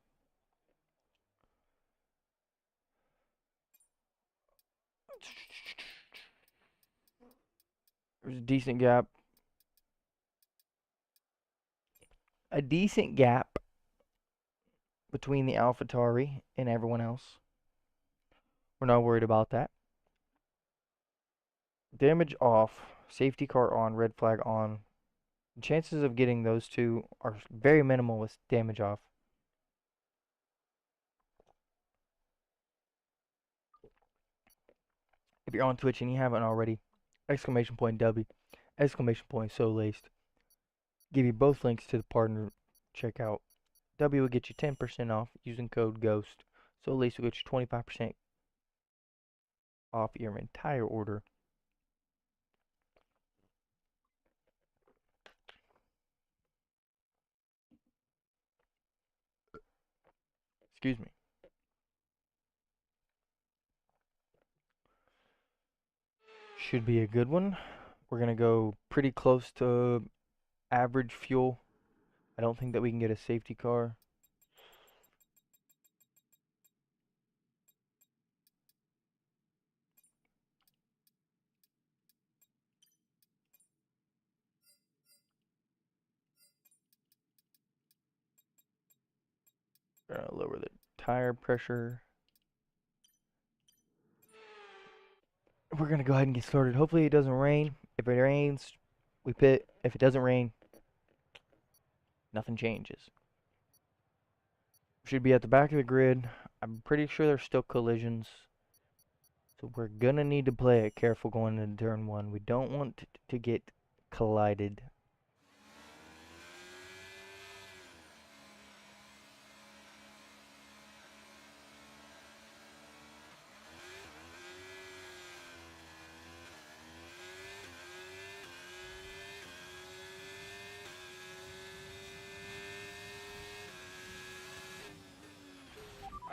There's a decent gap. A decent gap between the AlphaTauri and everyone else. We're not worried about that. Damage off, safety car on, red flag on. The chances of getting those two are very minimal with damage off. If you're on Twitch and you haven't already, exclamation point W, exclamation point so laced. Give you both links to the partner checkout. W will get you 10% off using code GHOST. So laced will get you 25% off your entire order. Excuse me. Should be a good one. We're going to go pretty close to average fuel. I don't think that we can get a safety car. We're going to lower the tire pressure. We're going to go ahead and get started. Hopefully it doesn't rain. If it rains, we pit. If it doesn't rain, nothing changes. Should be at the back of the grid. I'm pretty sure there's still collisions. So we're going to need to play it careful going into turn one. We don't want to get collided.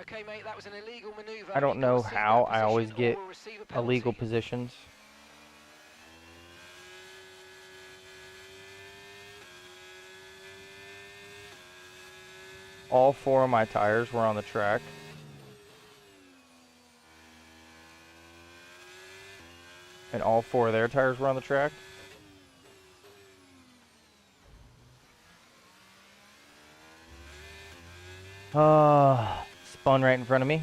Okay, mate, that was an illegal maneuver. I don't You've got know to cede how that I always position or get we'll receive a penalty. illegal positions. All 4 of my tires were on the track. And all 4 of their tires were on the track. Spun right in front of me.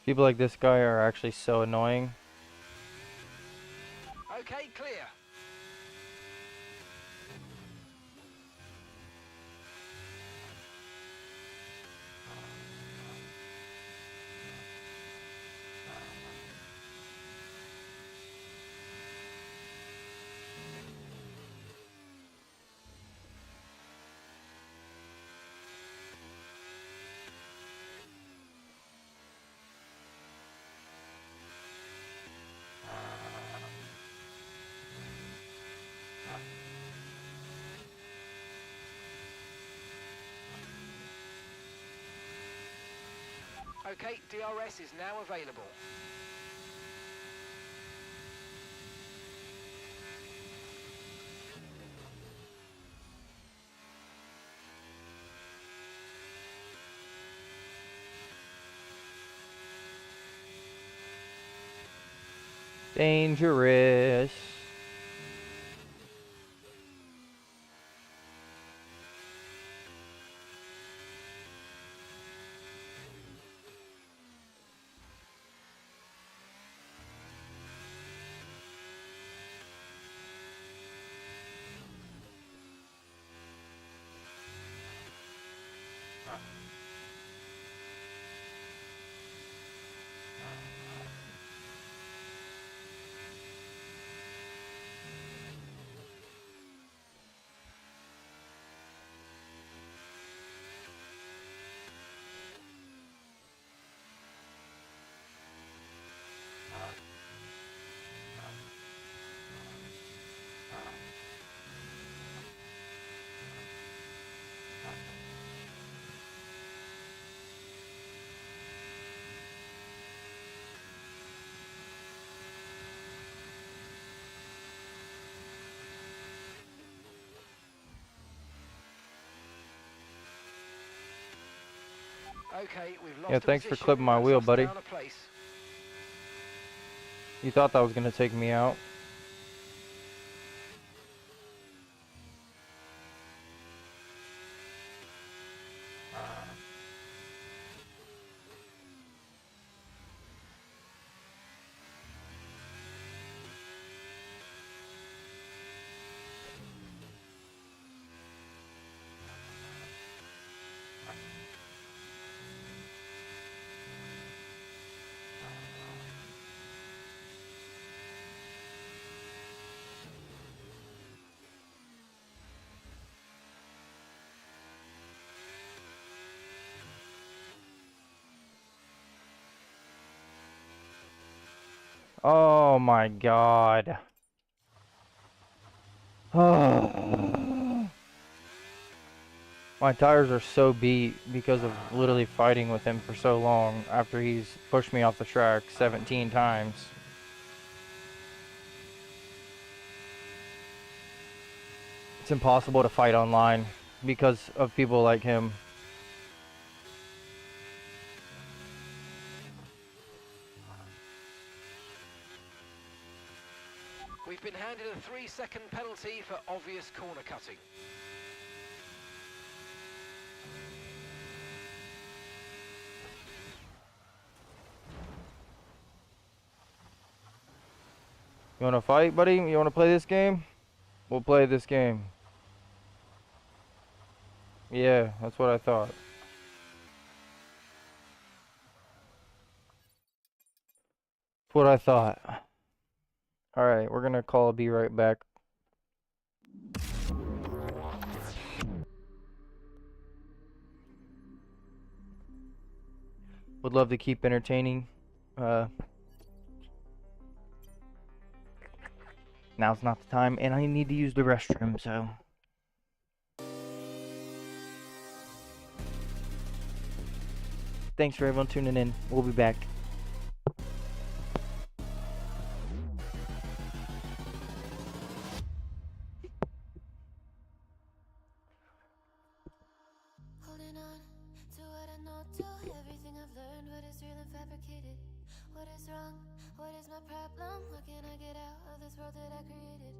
People like this guy are actually so annoying. Okay, clear. Okay, DRS is now available. Dangerous. Okay, we've lost Yeah, a thanks for position. clipping my That's wheel, us buddy. down a place. You thought that was going to take me out. Oh my god. Oh. My tires are so beat because of literally fighting with him for so long after he's pushed me off the track 17 times. It's impossible to fight online because of people like him. We've been handed a 3-second penalty for obvious corner cutting. You wanna fight, buddy? You wanna play this game? We'll play this game. Yeah, that's what I thought. That's what I thought. Alright, we're gonna call be right back. Would love to keep entertaining. Now's not the time, and I need to use the restroom, so. Thanks for everyone tuning in. We'll be back. Holding on to what I know, to everything I've learned, what is real and fabricated. What is wrong? What is my problem? How can I get out of this world that I created?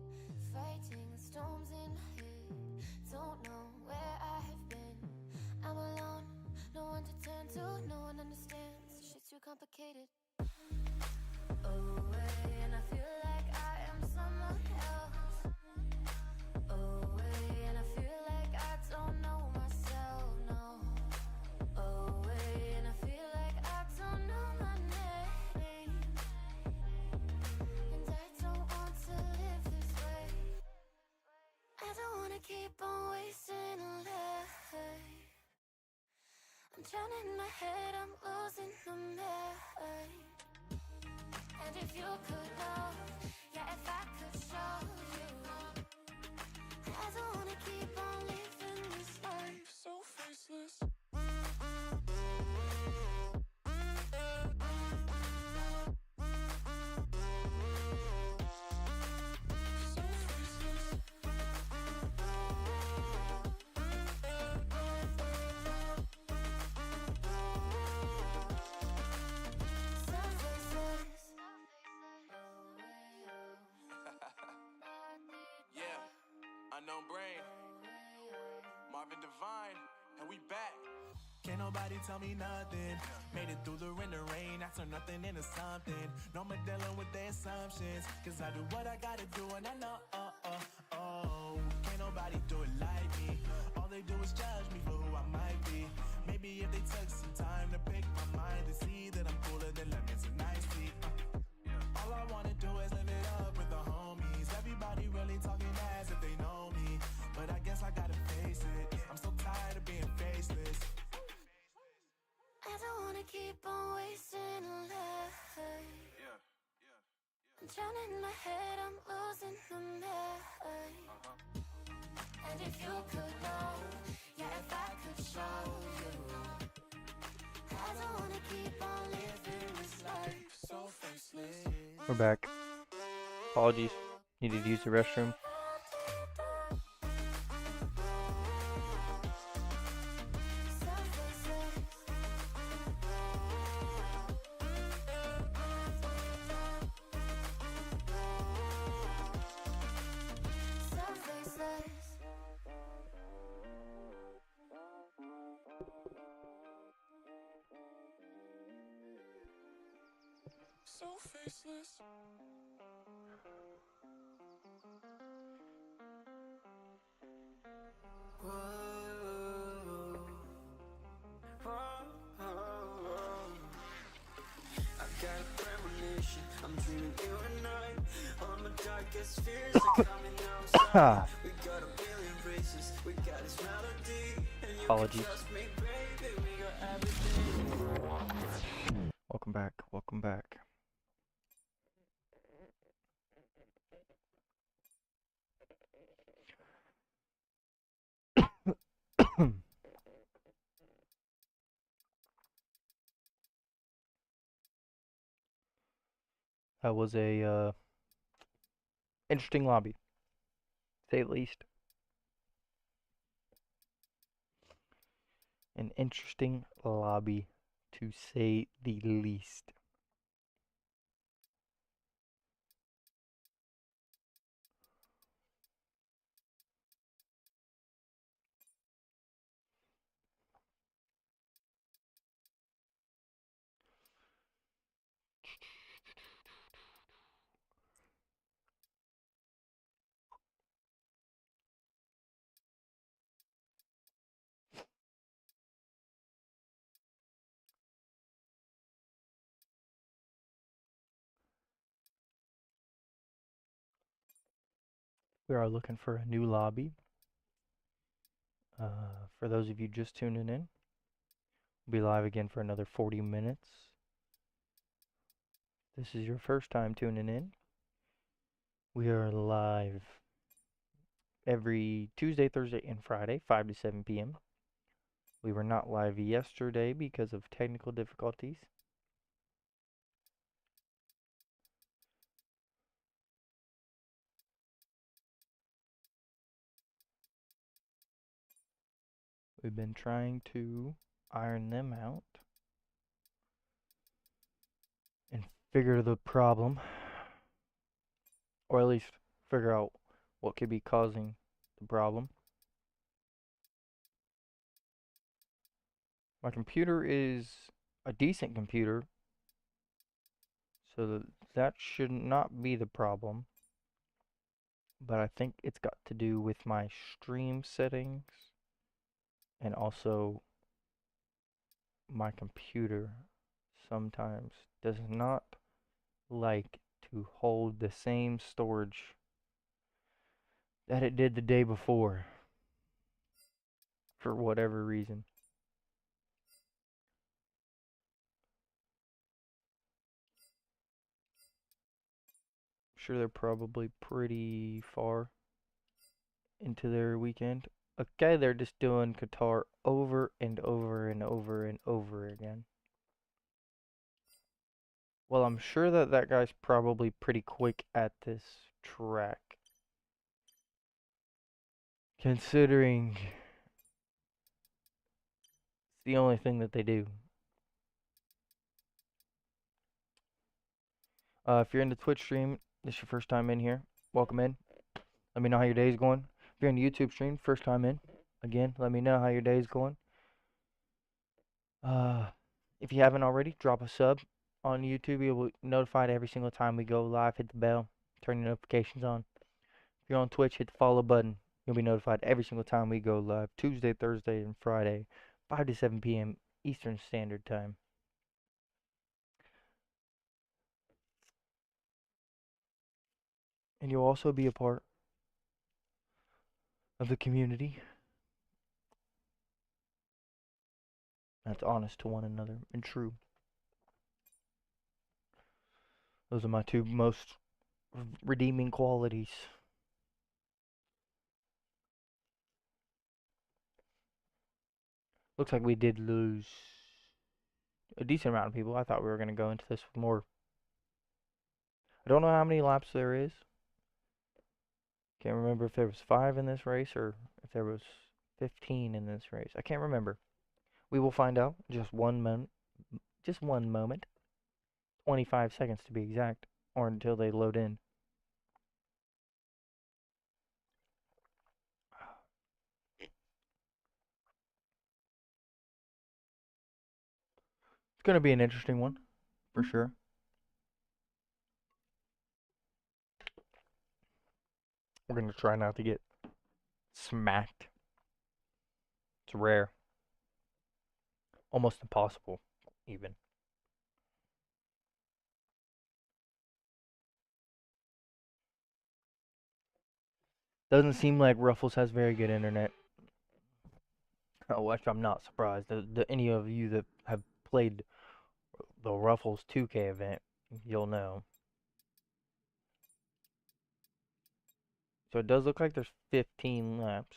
Fighting storms in my head, don't know where I have been. I'm alone, no one to turn to, no one understands. Shit's too complicated. Away, and I feel like I am someone else. Away, and I feel like I don't know myself, no. Away, and I feel like I don't know my name. And I don't want to live this way. I don't wanna keep on wasting a life. I'm drowning in my head, I'm losing the mind. And if you could know, yeah, if I could show you, I don't wanna keep on living this life so faceless. So faceless. So faceless. Yeah, unknown brain, Marvin Devine, and we back. Can't nobody tell me nothing. Made it through the rain, I turn nothing into something. No more dealing with their assumptions, cause I do what I gotta do and I know, can't nobody do it like me. All they do is judge me for who I might be. Maybe if they took some time to pick my mind, to see that I'm cooler than lemons and iced tea. All I wanna do is live it up with the homies. Everybody really talking as if they know me, but I guess I gotta face it. I'm so tired of being faceless. I don't wanna keep on wasting a life. I'm drowning in my head, I'm losing the mind. And if you could know, yeah, if I could show you, I don't wanna keep on living this life so faceless. We're back. Apologies. Needed to use the restroom. So faceless. Whoa, whoa, whoa. I've got a premonition, I'm dreaming you and I. All my darkest fears are coming outside. We got a billion races, we got this melody. And you Apologies. can trust me, baby, we got everything. Welcome back. Welcome back. That was a interesting lobby, to say the least. An interesting lobby, to say the least. We are looking for a new lobby. For those of you just tuning in, we'll be live again for another 40 minutes. This is your first time tuning in. We are live every Tuesday, Thursday, and Friday, 5 to 7 p.m. We were not live yesterday because of technical difficulties. We've been trying to iron them out and figure the problem, or at least figure out what could be causing the problem. My computer is a decent computer, so that should not be the problem. But I think it's got to do with my stream settings and also my computer sometimes does not like to hold the same storage that it did the day before for whatever reason. I'm sure they're probably pretty far into their weekend. Okay, they're just doing Qatar over and over and over and over again. Well, I'm sure that that guy's probably pretty quick at this track. Considering it's the only thing that they do. If you're in the Twitch stream, this is your first time in here, welcome in. Let me know how your day's going. If you're in the YouTube stream, first time in, again, let me know how your day's going. If you haven't already, drop a sub on YouTube. You'll be notified every single time we go live. Hit the bell, turn your notifications on. If you're on Twitch, hit the follow button. You'll be notified every single time we go live. Tuesday, Thursday, and Friday, 5 to 7 p.m. Eastern Standard Time. And you'll also be a part of the community that's honest to one another and true. Those are my two most redeeming qualities. Looks like we did lose a decent amount of people. I thought we were going to go into this with more. I don't know how many laps there is. Can't remember if there was 5 in this race or if there was 15 in this race. I can't remember. We will find out just one moment. Just one moment. 25 seconds to be exact, or until they load in. It's going to be an interesting one, for sure. We're going to try not to get smacked. It's rare. Almost impossible, even. Doesn't seem like Ruffles has very good internet. Oh, which I'm not surprised. Any of you that have played the Ruffles 2K event, you'll know. So it does look like there's 15 laps.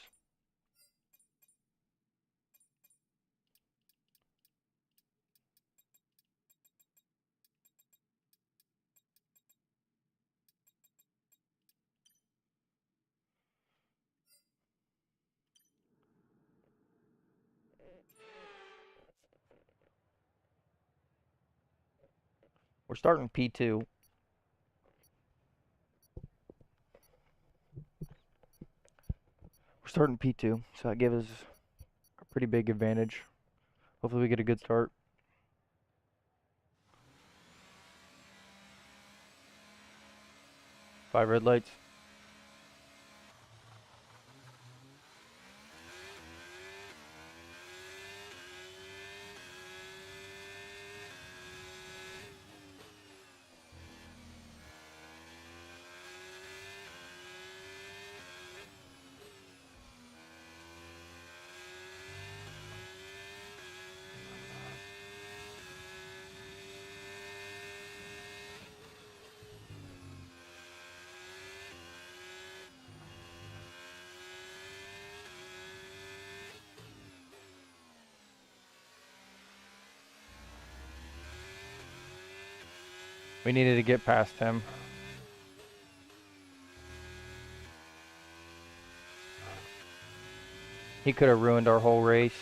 We're starting P2. We're starting P2, so that gives us a pretty big advantage. Hopefully we get a good start. Five red lights. We needed to get past him. He could have ruined our whole race.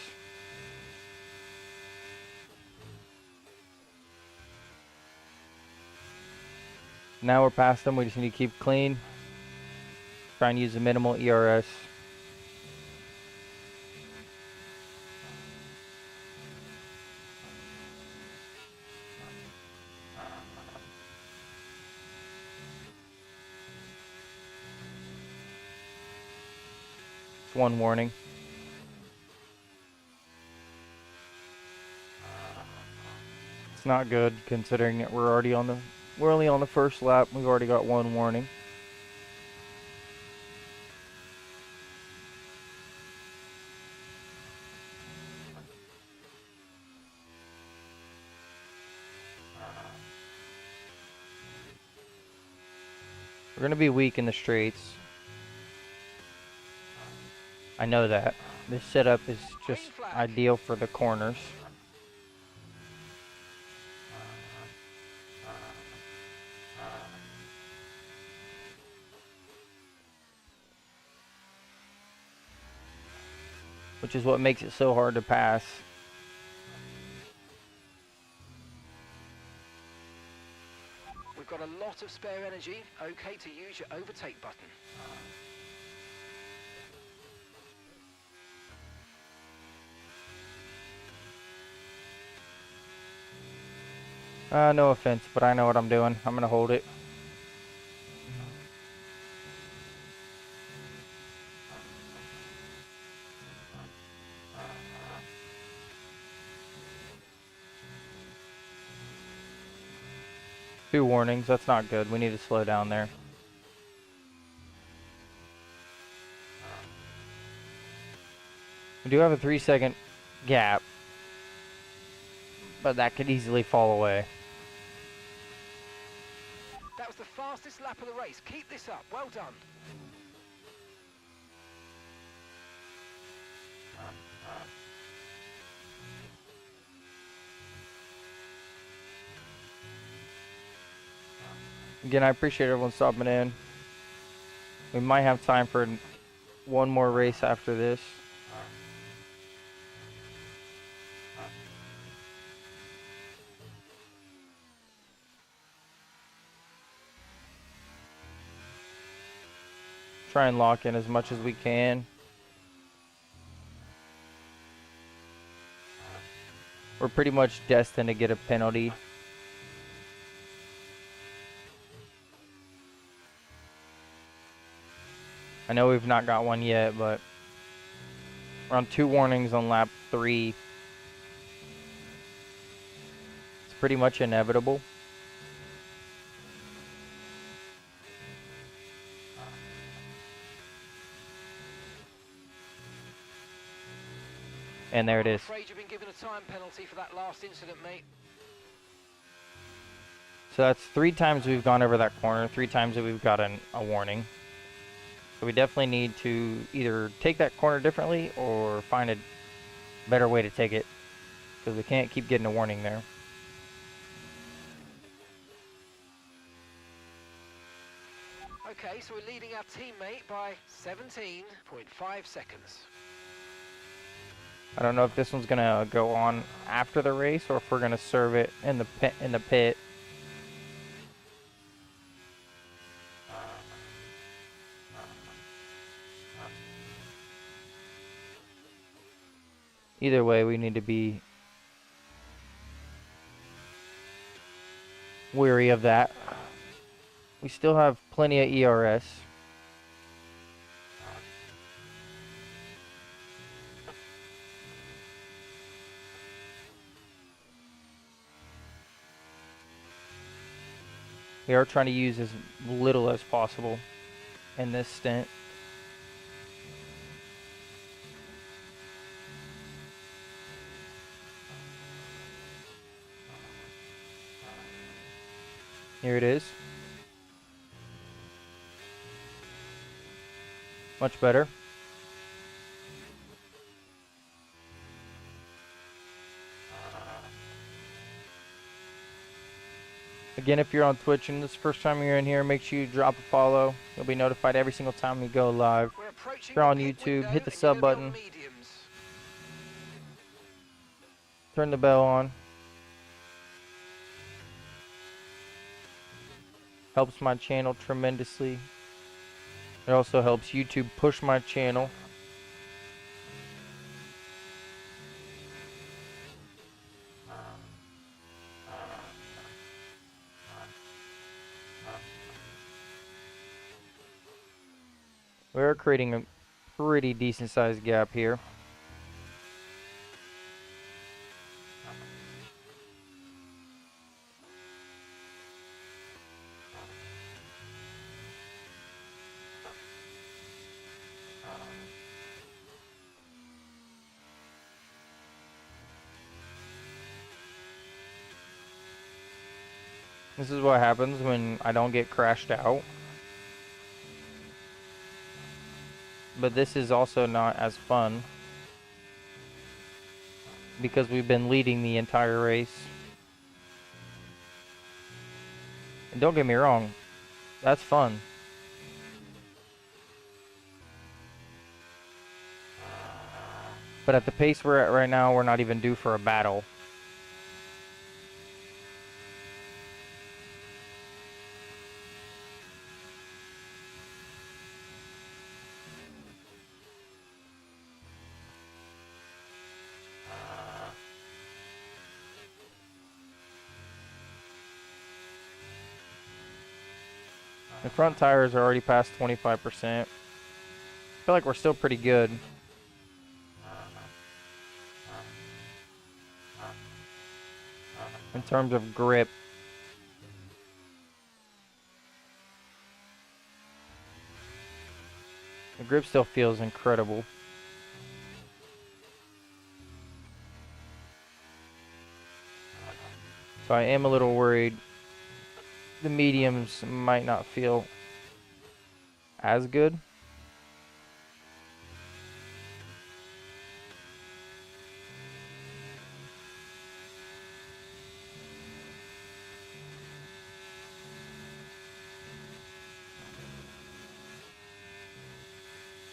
Now we're past him. We just need to keep clean. Try and use a minimal ERS. It's one warning. It's not good considering that we're only on the first lap. We've already got one warning. We're going to be weak in the straights. I know that. This setup is just ideal for the corners. Which is what makes it so hard to pass. We've got a lot of spare energy. Okay to use your overtake button. No offense, but I know what I'm doing. I'm going to hold it. Two warnings. That's not good. We need to slow down there. We do have a 3-second gap, but that could easily fall away. That was the fastest lap of the race. Keep this up. Well done. Again, I appreciate everyone stopping in. We might have time for one more race after this. Try and lock in as much as we can. We're pretty much destined to get a penalty. I know we've not got one yet, but we're on 2 warnings on lap 3. It's pretty much inevitable. And there it is. I'm afraid you've been given a time penalty for that last incident, mate. So that's 3 times we've gone over that corner, 3 times that we've got a warning. So we definitely need to either take that corner differently or find a better way to take it, because we can't keep getting a warning there. Okay, so we're leading our teammate by 17.5 seconds. I don't know if this one's gonna go on after the race or if we're gonna serve it in the pit. Either way, we need to be wary of that. We still have plenty of ERS. We are trying to use as little as possible in this stint. Here it is. Much better. Again, if you're on Twitch and this is the first time you're in here, make sure you drop a follow. You'll be notified every single time we go live. If you're on YouTube, hit the sub button. Turn the bell on. Helps my channel tremendously. It also helps YouTube push my channel. We're creating a pretty decent sized gap here. This is what happens when I don't get crashed out. But this is also not as fun because we've been leading the entire race. And don't get me wrong, that's fun. But at the pace we're at right now, we're not even due for a battle. The front tires are already past 25%. I feel like we're still pretty good. In terms of grip. The grip still feels incredible. So I am a little worried the mediums might not feel as good.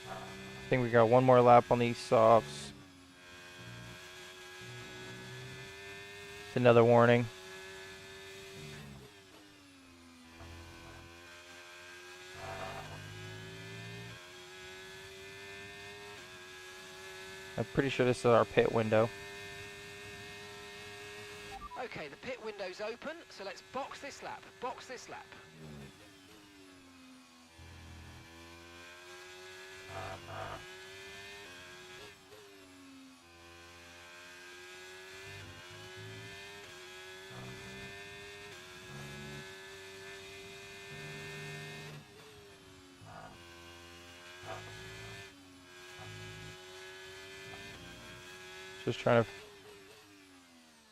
I think we got one more lap on these softs. It's another warning. I'm pretty sure this is our pit window. Okay, the pit window's open, so let's box this lap. Box this lap.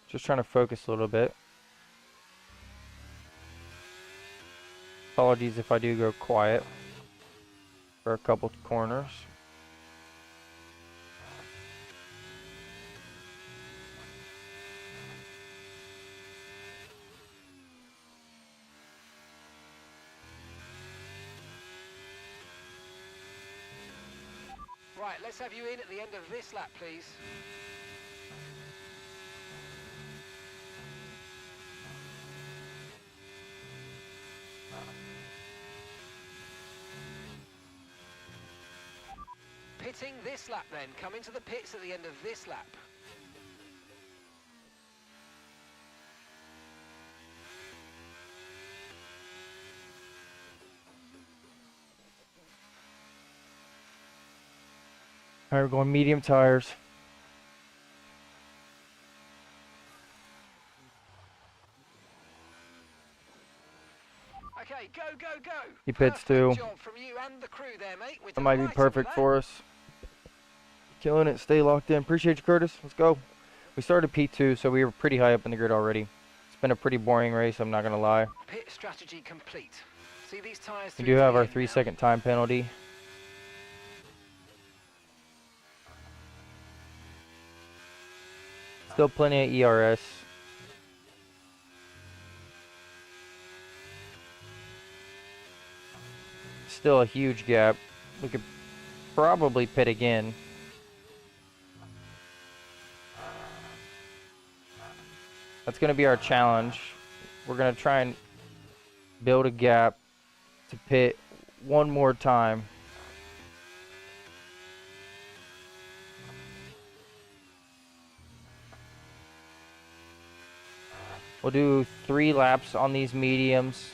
Just trying to focus a little bit. Apologies if I do go quiet for a couple corners. Right, Right, let's have you in at the end of this lap, please. Pitting this lap then. Come into the pits at the end of this lap. All right, we're going medium tires. Okay, go, go, go. He pits too. Perfect job from you and the crew there, mate. We're That might be delighted perfect with that. for us. Killing it. Stay locked in. Appreciate you, Curtis. Let's go. We started P2, so we were pretty high up in the grid already. It's been a pretty boring race, I'm not going to lie. Pit strategy complete. See these tyres We through do to have the our end 3-second time penalty. Still plenty of ERS. Still a huge gap. We could probably pit again. That's going to be our challenge. We're going to try and build a gap to pit one more time. We'll do 3 laps on these mediums.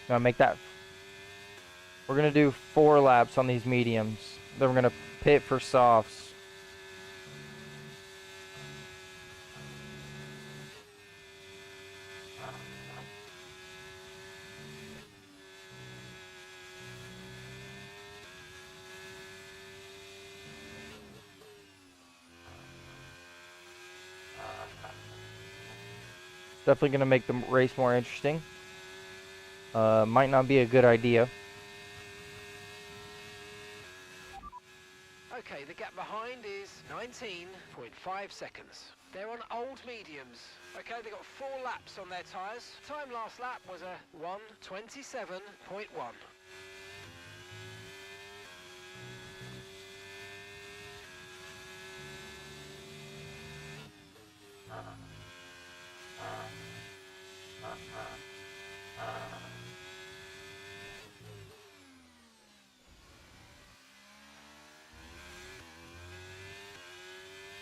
Now make that. We're going to do 4 laps on these mediums. Then we're going to pit for softs. Definitely going to make the race more interesting. Might not be a good idea. Okay, the gap behind is 19.5 seconds. They're on old mediums. Okay, they've got 4 laps on their tyres. Time last lap was a 1:27.1.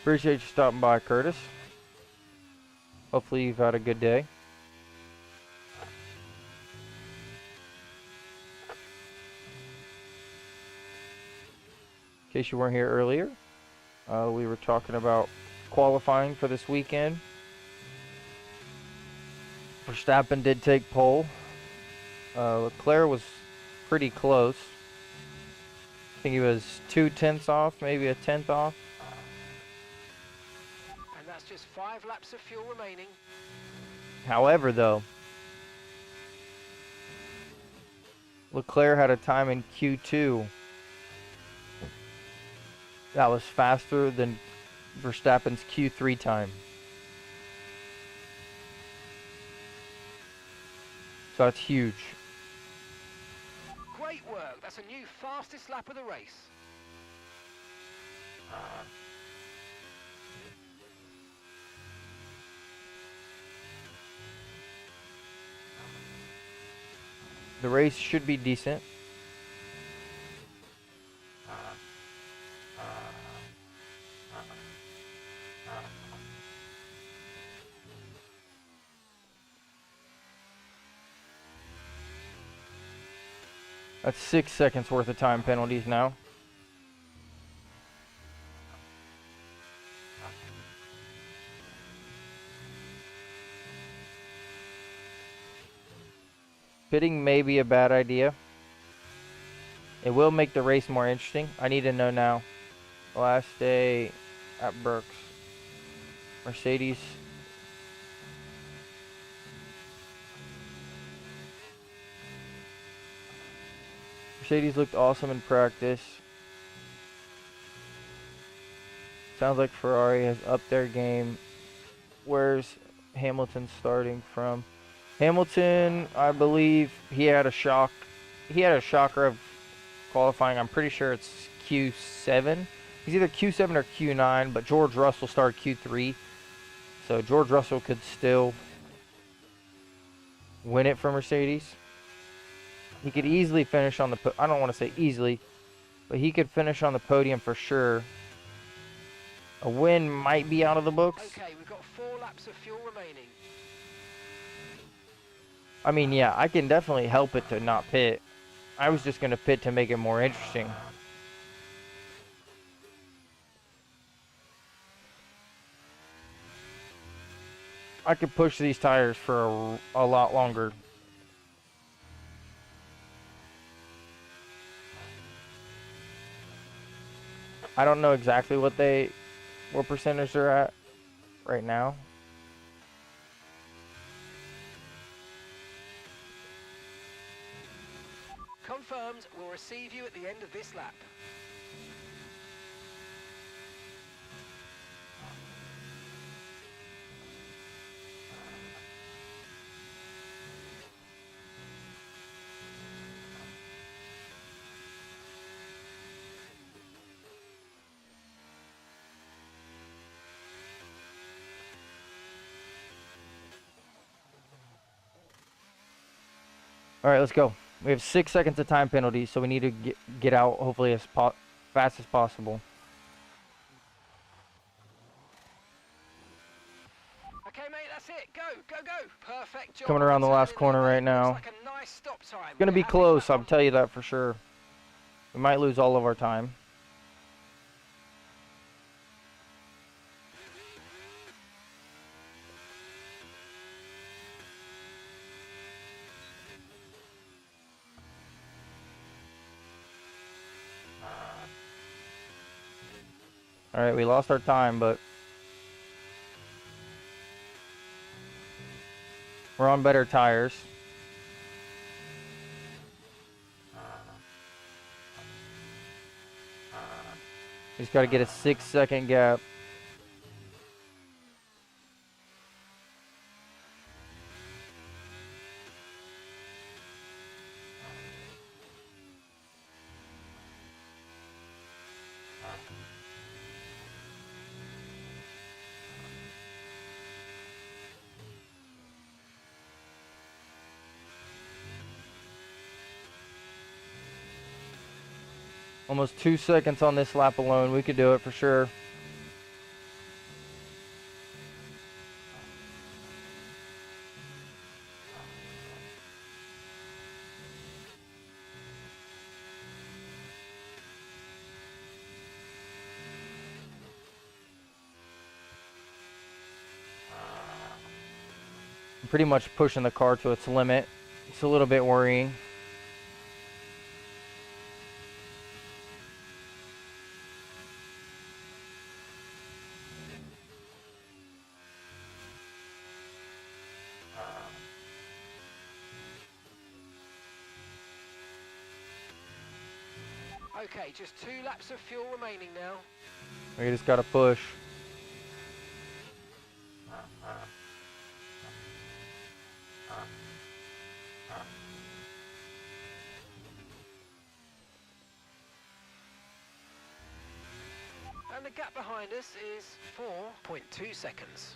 Appreciate you stopping by, Curtis. Hopefully you've had a good day. In case you weren't here earlier, we were talking about qualifying for this weekend. Verstappen did take pole. Leclerc was pretty close. I think he was 0.2 off, maybe a tenth off. And that's just 5 laps of fuel remaining. However, though, Leclerc had a time in Q2 that was faster than Verstappen's Q3 time. So that's huge. Great work. That's a new fastest lap of the race. The race should be decent. That's 6 seconds worth of time penalties now. Pitting may be a bad idea. It will make the race more interesting. I need to know now. Last day at Brooks. Mercedes. Mercedes looked awesome in practice. Sounds like Ferrari has upped their game. Where's Hamilton starting from? Hamilton, I believe he had a shock. He had a shocker of qualifying. I'm pretty sure it's Q7. He's either Q7 or Q9, but George Russell started Q3. So George Russell could still win it for Mercedes. He could easily finish on the I don't want to say easily, but he could finish on the podium for sure. A win might be out of the books. Okay, we've got 4 laps of fuel remaining. I mean, yeah, I can definitely help it to not pit. I was just going to pit to make it more interesting. I could push these tires for a lot longer. I don't know exactly what percentage they're at right now. Confirmed, we'll receive you at the end of this lap. All right, let's go. We have 6 seconds of time penalty, so we need to get out hopefully as fast as possible. Okay, mate, that's it. Go, go, go. Perfect job. Coming around the last corner right now. Looks like a nice stop time. It's going to be You're happy with close, that I'll one? tell you that for sure. We might lose all of our time. All right, we lost our time, but we're on better tires. Just got to get a 6-second gap. Almost 2 seconds on this lap alone. We could do it for sure. I'm pretty much pushing the car to its limit. It's a little bit worrying. Okay, just 2 laps of fuel remaining now. We just got to push. And the gap behind us is 4.2 seconds.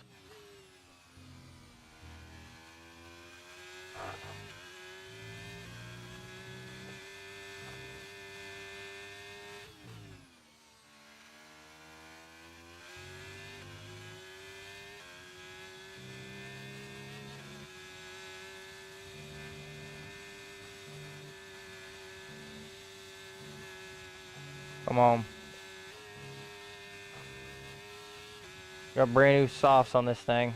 Come on. Got brand new softs on this thing.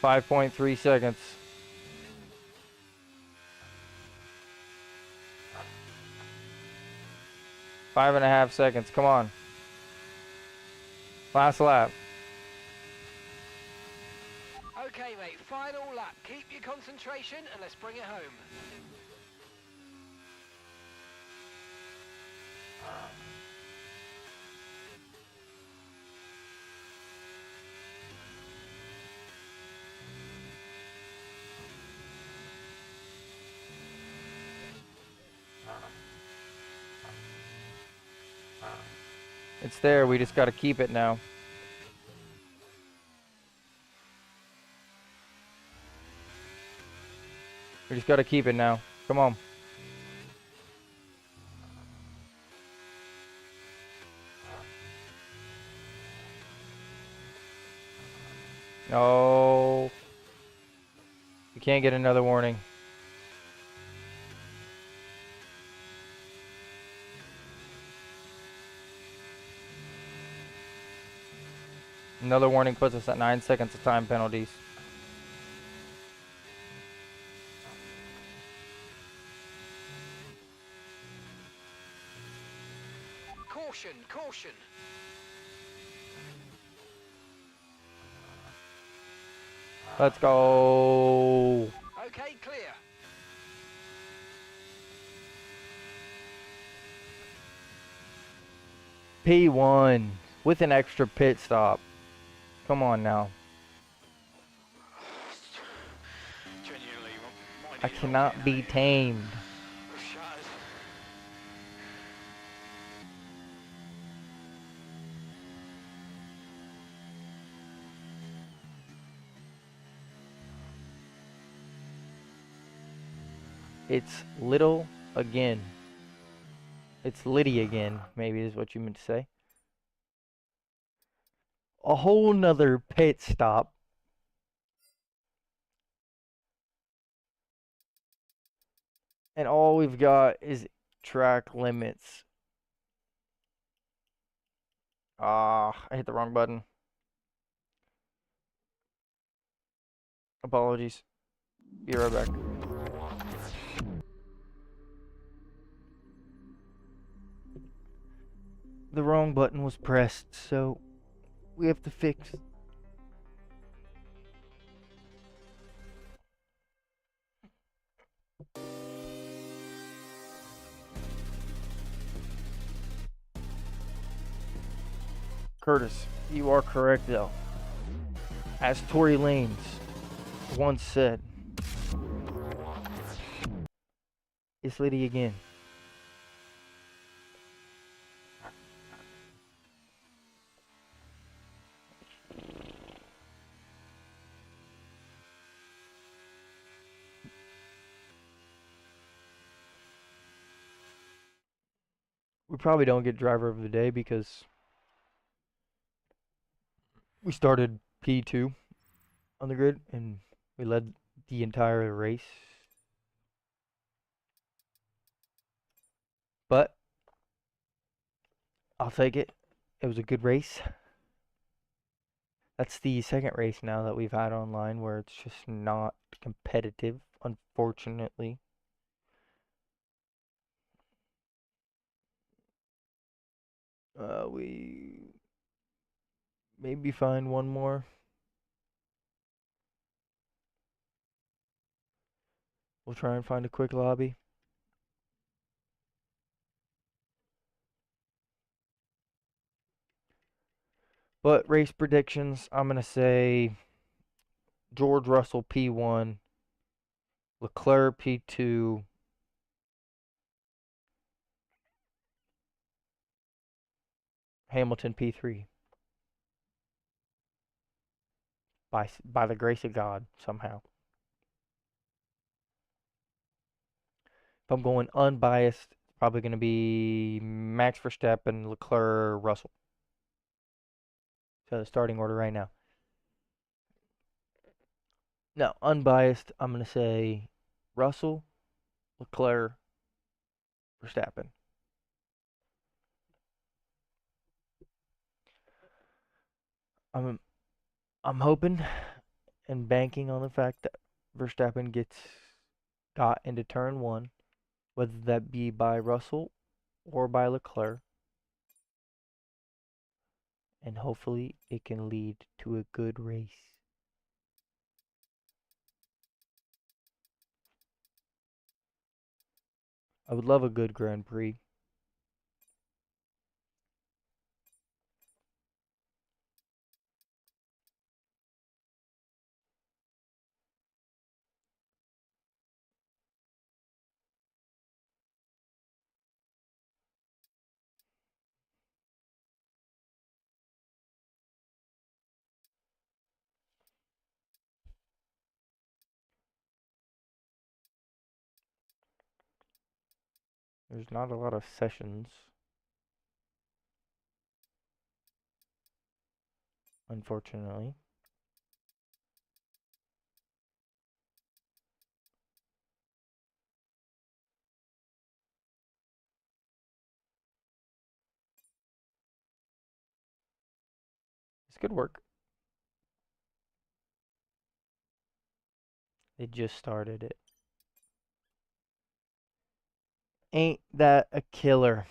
5.3 seconds. 5.5 seconds. Come on. Last lap. Okay, mate, final lap. Keep your concentration and let's bring it home. It's there. We just got to keep it now. We just got to keep it now. Come on. No. We can't get another warning. Another warning puts us at 9 seconds of time penalties. Caution, caution. Let's go. Okay, clear. P1 with an extra pit stop. Come on now. Genuinely, mind I you, you're not cannot be getting tamed. shattered. It's little again. It's Liddy again, maybe is what you meant to say. A whole nother pit stop. And all we've got is track limits. Ah, I hit the wrong button. Apologies. Be right back. The wrong button was pressed, so we have to fix. Curtis, you are correct though. As Tory Lanez once said, it's Liddy again. We probably don't get driver of the day because we started P2 on the grid and we led the entire race. But I'll take it. It was a good race. That's the second race now that we've had online where it's just not competitive, unfortunately. We maybe find one more. We'll try and find a quick lobby. But race predictions, I'm going to say George Russell P1, Leclerc P2, Hamilton P3. By the grace of God, somehow. If I'm going unbiased, it's probably going to be Max Verstappen, Leclerc, Russell. So the starting order right now. No, unbiased, I'm going to say Russell, Leclerc, Verstappen. I'm I'm hoping and banking on the fact that Verstappen got into turn one, whether that be by Russell or by Leclerc, and hopefully it can lead to a good race. I would love a good Grand Prix. There's not a lot of sessions, unfortunately. This could work. They just started it. Ain't that a killer?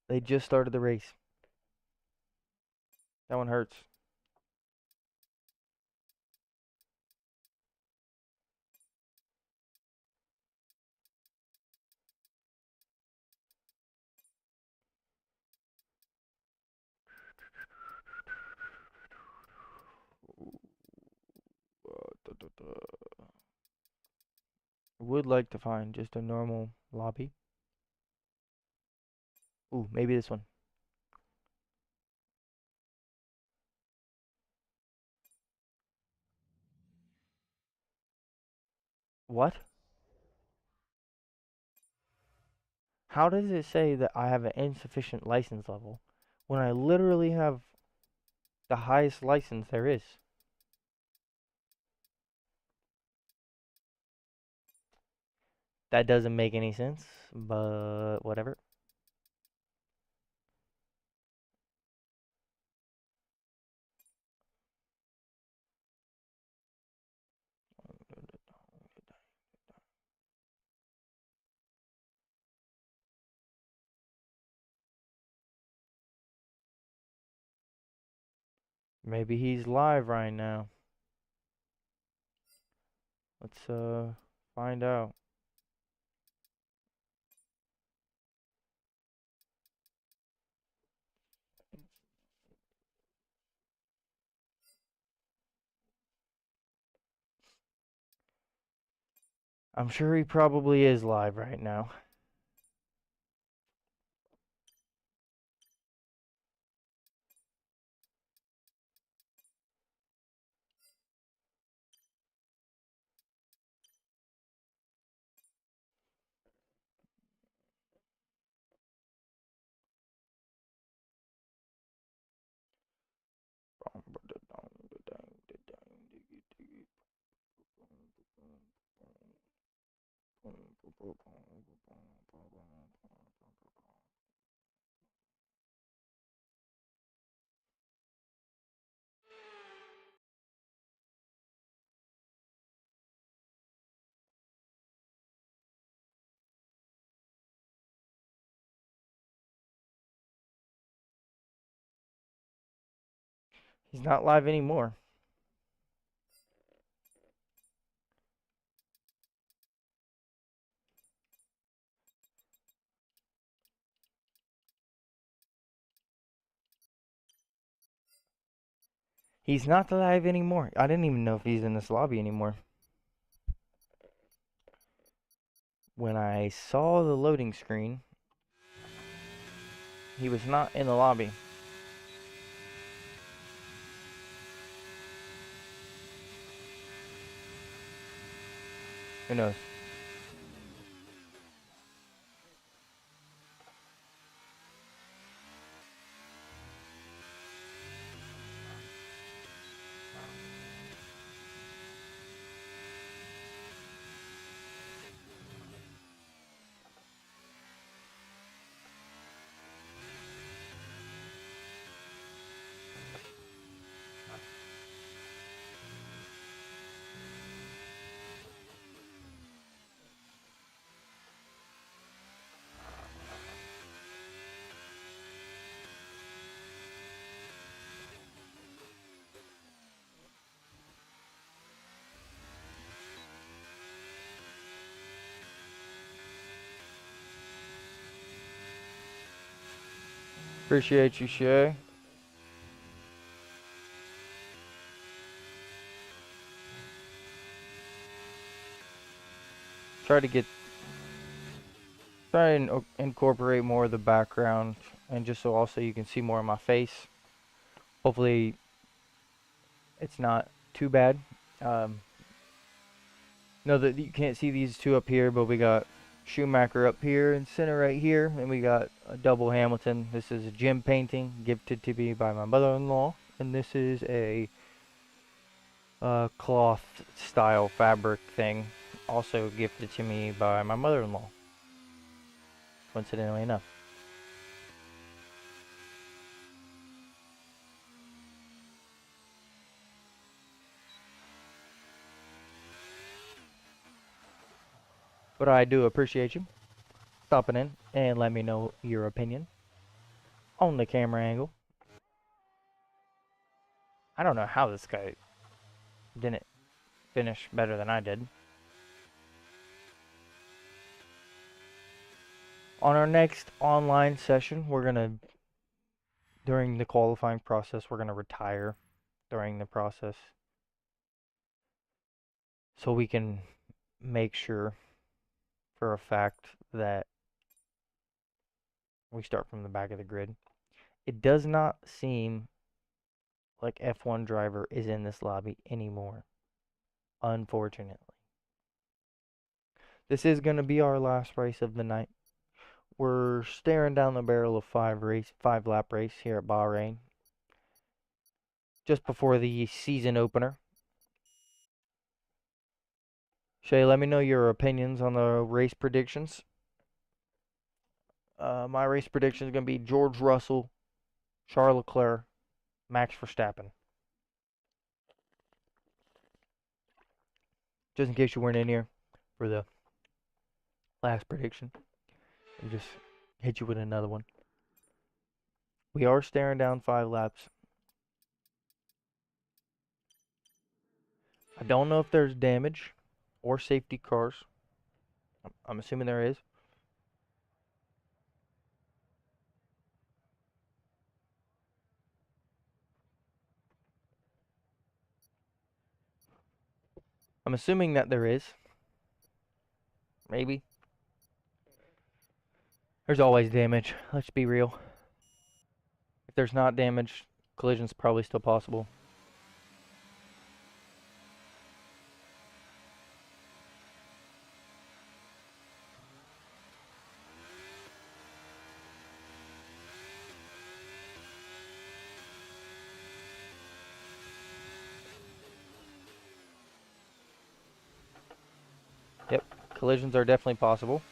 They just started the race. That one hurts. Would like to find just a normal lobby. Ooh, maybe this one. What? How does it say that I have an insufficient license level when I literally have the highest license there is? That doesn't make any sense, but whatever. Maybe he's live right now. Let's find out. I'm sure he probably is live right now. He's not live anymore. He's not live anymore. I didn't even know if he's in this lobby anymore. When I saw the loading screen, he was not in the lobby. Who knows? Appreciate you, Shay. Try to try and incorporate more of the background, and just so also you can see more of my face. Hopefully, it's not too bad. Know that you can't see these two up here, but we got Schumacher up here in center right here, and we got a double Hamilton. This is a gem painting gifted to me by my mother-in-law, and this is a cloth style fabric thing, also gifted to me by my mother-in-law, coincidentally enough. But I do appreciate you stopping in and let me know your opinion on the camera angle. I don't know how this guy didn't finish better than I did. On our next online session, during the qualifying process, we're gonna retire during the process so we can make sure for a fact that we start from the back of the grid. It does not seem like F1 driver is in this lobby anymore, unfortunately. This is going to be our last race of the night. We're staring down the barrel of five lap race here at Bahrain, just before the season opener. Shay, let me know your opinions on the race predictions. My race prediction is going to be George Russell, Charles Leclerc, Max Verstappen. Just in case you weren't in here for the last prediction, we just hit you with another one. We are staring down 5 laps. I don't know if there's damage or safety cars. I'm assuming there is. I'm assuming that there is. Maybe. There's always damage. Let's be real. If there's not damage, collision's probably still possible. Yep, collisions are definitely possible.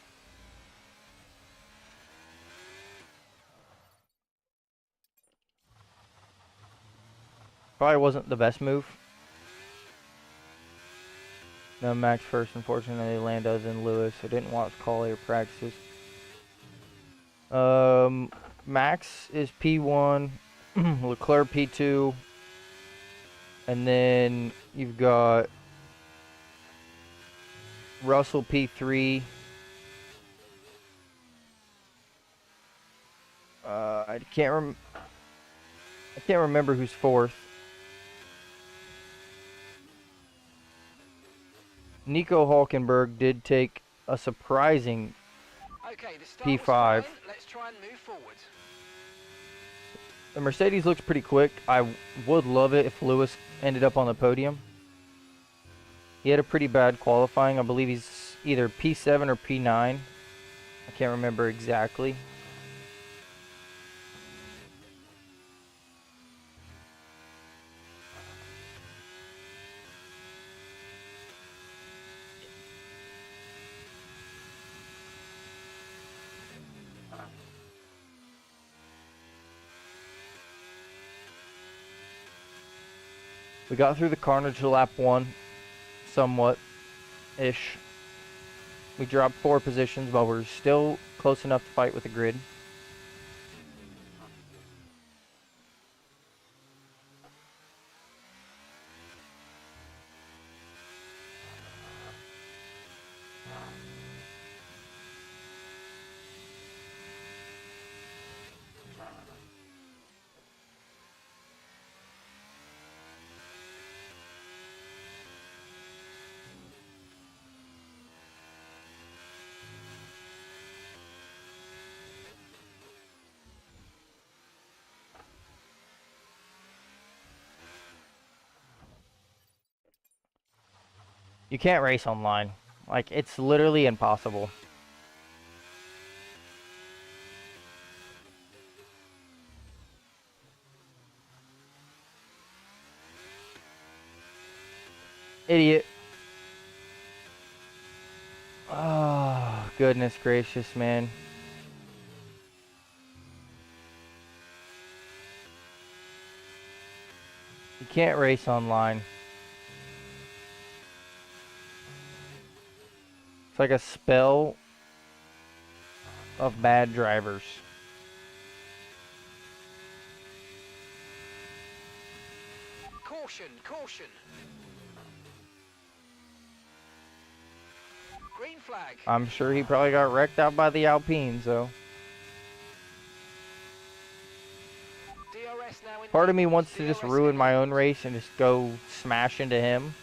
Probably wasn't the best move. No, Max first, unfortunately. Lando's and Lewis. I didn't watch quali or practices. Max is P1, Leclerc P2, and then you've got Russell P3. I can't remember who's fourth. Nico Hulkenberg did take a surprising Okay, the start was P5. fine. Let's try and move forward. The Mercedes looks pretty quick. I would love it if Lewis ended up on the podium. He had a pretty bad qualifying. I believe he's either P7 or P9. I can't remember exactly. We got through the carnage to lap 1, somewhat-ish. We dropped 4 positions, but we're still close enough to fight with the grid. You can't race online. Like, it's literally impossible. Idiot. Oh, goodness gracious, man. You can't race online. It's like a spell of bad drivers. Caution, caution. Green flag. I'm sure he probably got wrecked out by the Alpines, though. DRS now in Part of me lead. wants to just DRS ruin in my lead. own race and just go smash into him.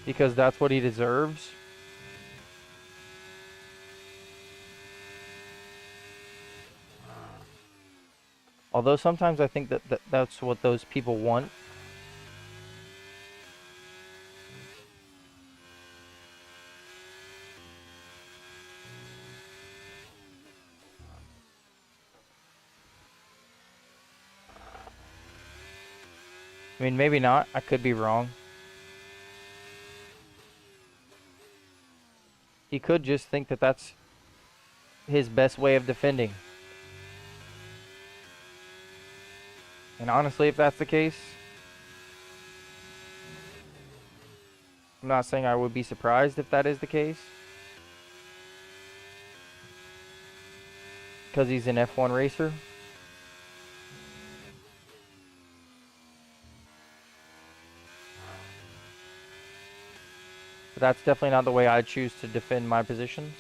Because that's what he deserves. Although sometimes I think that's what those people want. I mean, maybe not. I could be wrong. He could just think that that's his best way of defending. And honestly, if that's the case, I'm not saying I would be surprised if that is the case. Because he's an F1 racer. But that's definitely not the way I choose to defend my positions.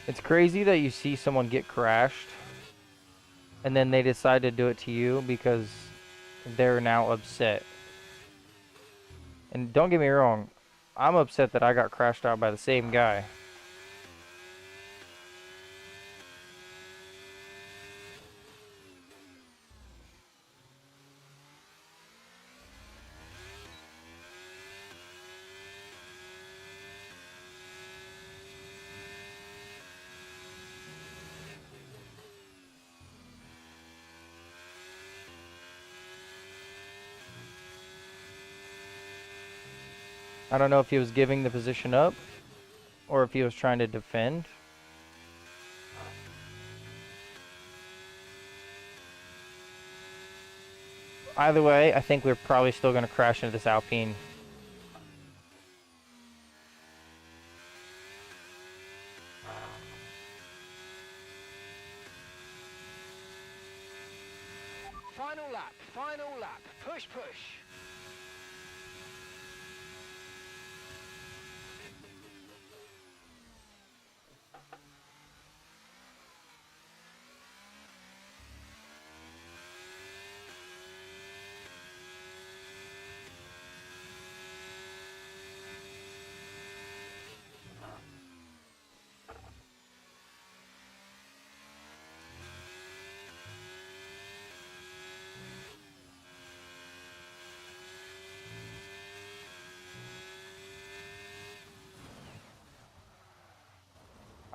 It's crazy that you see someone get crashed and then they decide to do it to you because they're now upset. And don't get me wrong, I'm upset that I got crashed out by the same guy. I don't know if he was giving the position up or if he was trying to defend. Either way, I think we're probably still going to crash into this Alpine. Final lap, final lap. Push, push.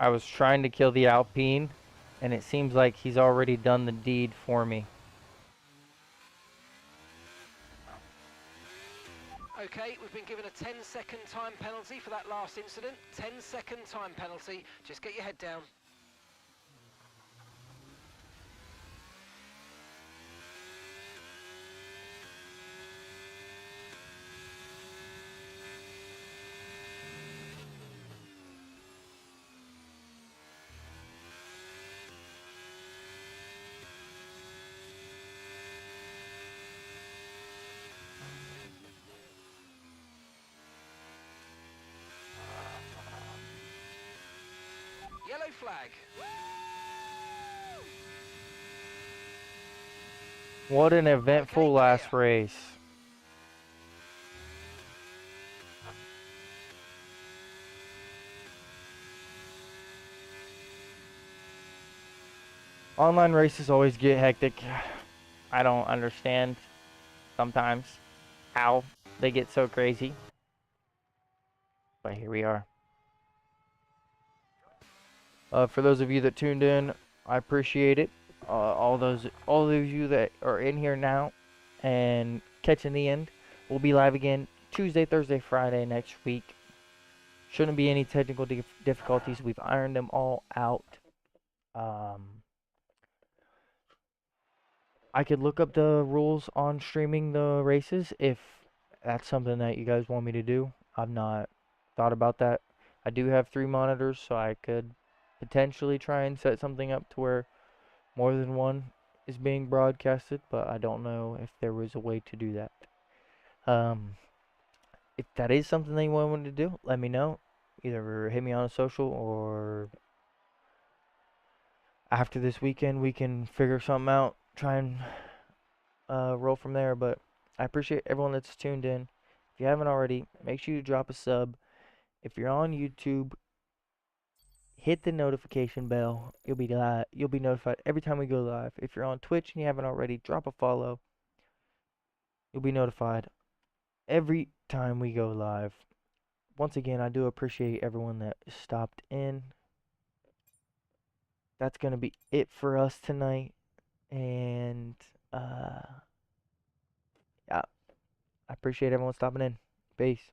I was trying to kill the Alpine, and it seems like he's already done the deed for me. Okay, we've been given a 10-second time penalty for that last incident. 10-second time penalty. Just get your head down. flag. What an eventful Okay, last clear. race. Online races always get hectic. I don't understand sometimes how they get so crazy. But here we are. For those of you that tuned in, I appreciate it. All of you that are in here now and catching the end, we'll be live again Tuesday, Thursday, Friday next week. Shouldn't be any technical difficulties. We've ironed them all out. I could look up the rules on streaming the races if that's something that you guys want me to do. I've not thought about that. I do have 3 monitors, so I could potentially try and set something up to where more than one is being broadcasted, but I don't know if there was a way to do that. Um, if that is something that you want me to do, let me know. Either hit me on a social or after this weekend we can figure something out, try and roll from there. But I appreciate everyone that's tuned in. If you haven't already, make sure you drop a sub. If you're on YouTube, hit the notification bell. You'll be notified every time we go live. If you're on Twitch and you haven't already, drop a follow. You'll be notified every time we go live. Once again, I do appreciate everyone that stopped in. That's going to be it for us tonight. And yeah, I appreciate everyone stopping in. Peace.